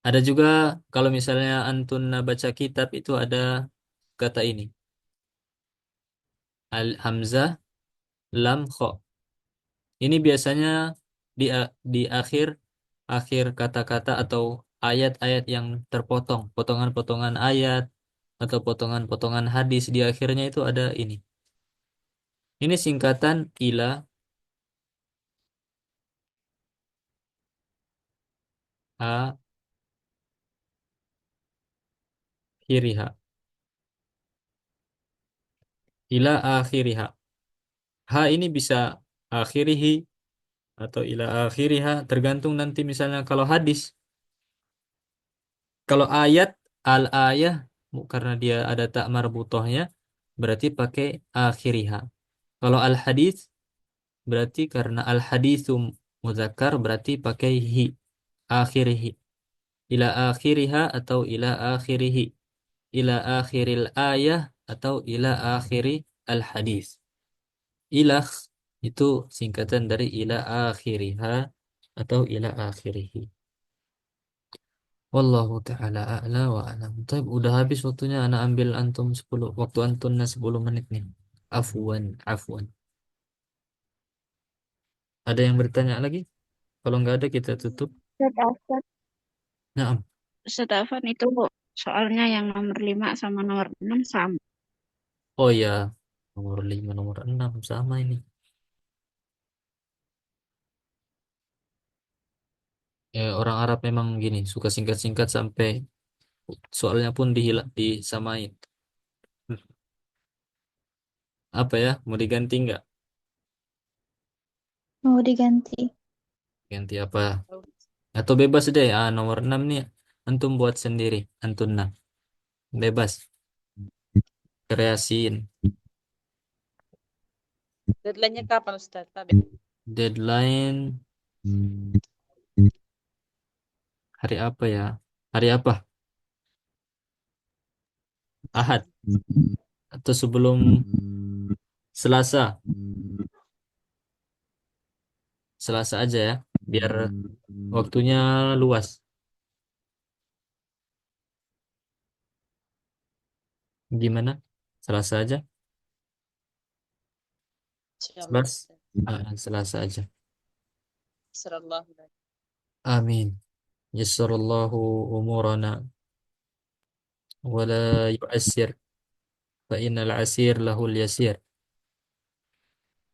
Ada juga kalau misalnya antun baca kitab itu ada kata ini. Al hamzah lam kha. Ini biasanya di akhir akhir kata-kata atau ayat-ayat yang terpotong, potongan-potongan ayat atau potongan-potongan hadis di akhirnya itu ada ini. Ini singkatan ila akhiriha. Ila akhiriha. Ha ini bisa akhirihi atau ila akhiriha, tergantung nanti misalnya kalau hadis. Kalau ayat, al ayah, karena dia ada tak marbutohnya, berarti pakai akhiriha. Kalau al hadis, berarti karena al hadisum muzakkar, berarti pakai hi, akhirihi. Ila akhiriha atau ila akhirihi. Ila akhiril ayah atau ila akhiri al hadis. Ilah itu singkatan dari ila akhiriha atau ila akhirihi. Wallahu ta'ala a'la wa a'lam. Taib, udah habis waktunya. Anak ambil antum 10, waktu antunnya 10 menit nih. Afwan, afwan. Ada yang bertanya lagi? Kalau nggak ada kita tutup.
Ustaz Afan,
Nah,
Ustaz Afan itu soalnya yang nomor 5 sama nomor 6 sama.
oh ya, nomor 5, nomor 6 sama ini. Ya, orang Arab memang gini, suka singkat-singkat sampai soalnya pun disamain. Apa ya? Mau diganti nggak?
Mau diganti.
Ganti apa? Atau bebas deh. Nomor 6 nih antum buat sendiri. Antun bebas. Kreasiin.
Deadline-nya kapan Ustaz?
Deadline hari apa ya? Hari apa? Ahad atau sebelum Selasa? Selasa aja ya, biar waktunya luas. Gimana? Selasa aja?
Insyaallah
Selas?
Ustaz.
Selasa aja.
Sallallahu alaihi.
Amin. Yassarallahu umurana wala yu'assir fa innal asir lahul yasir.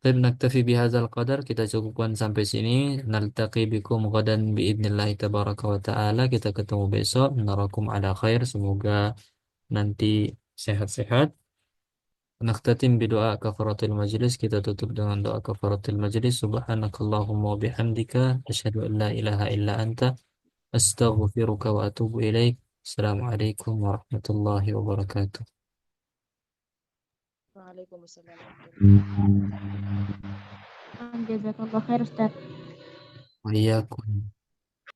Baik, naktafi bihadzal qadar, kita cukupkan sampai sini. Naltaqi bikum ghadan biidnillahi tabaraka wa ta'ala. Kita ketemu besok. Narakum ala khair. Semoga nanti sehat-sehat. Nakhtatim bidoa kafaratil majlis. Kita tutup dengan doa kafaratil majlis. Subhanakallahumma wa bihamdika asyhadu an la ilaha illa anta astaghfiruka wa atubu ilaik. Assalamualaikum warahmatullahi wabarakatuh.
Waalaikumsalam.
Jazakallah khair Ustaz.
Wa iyyakum.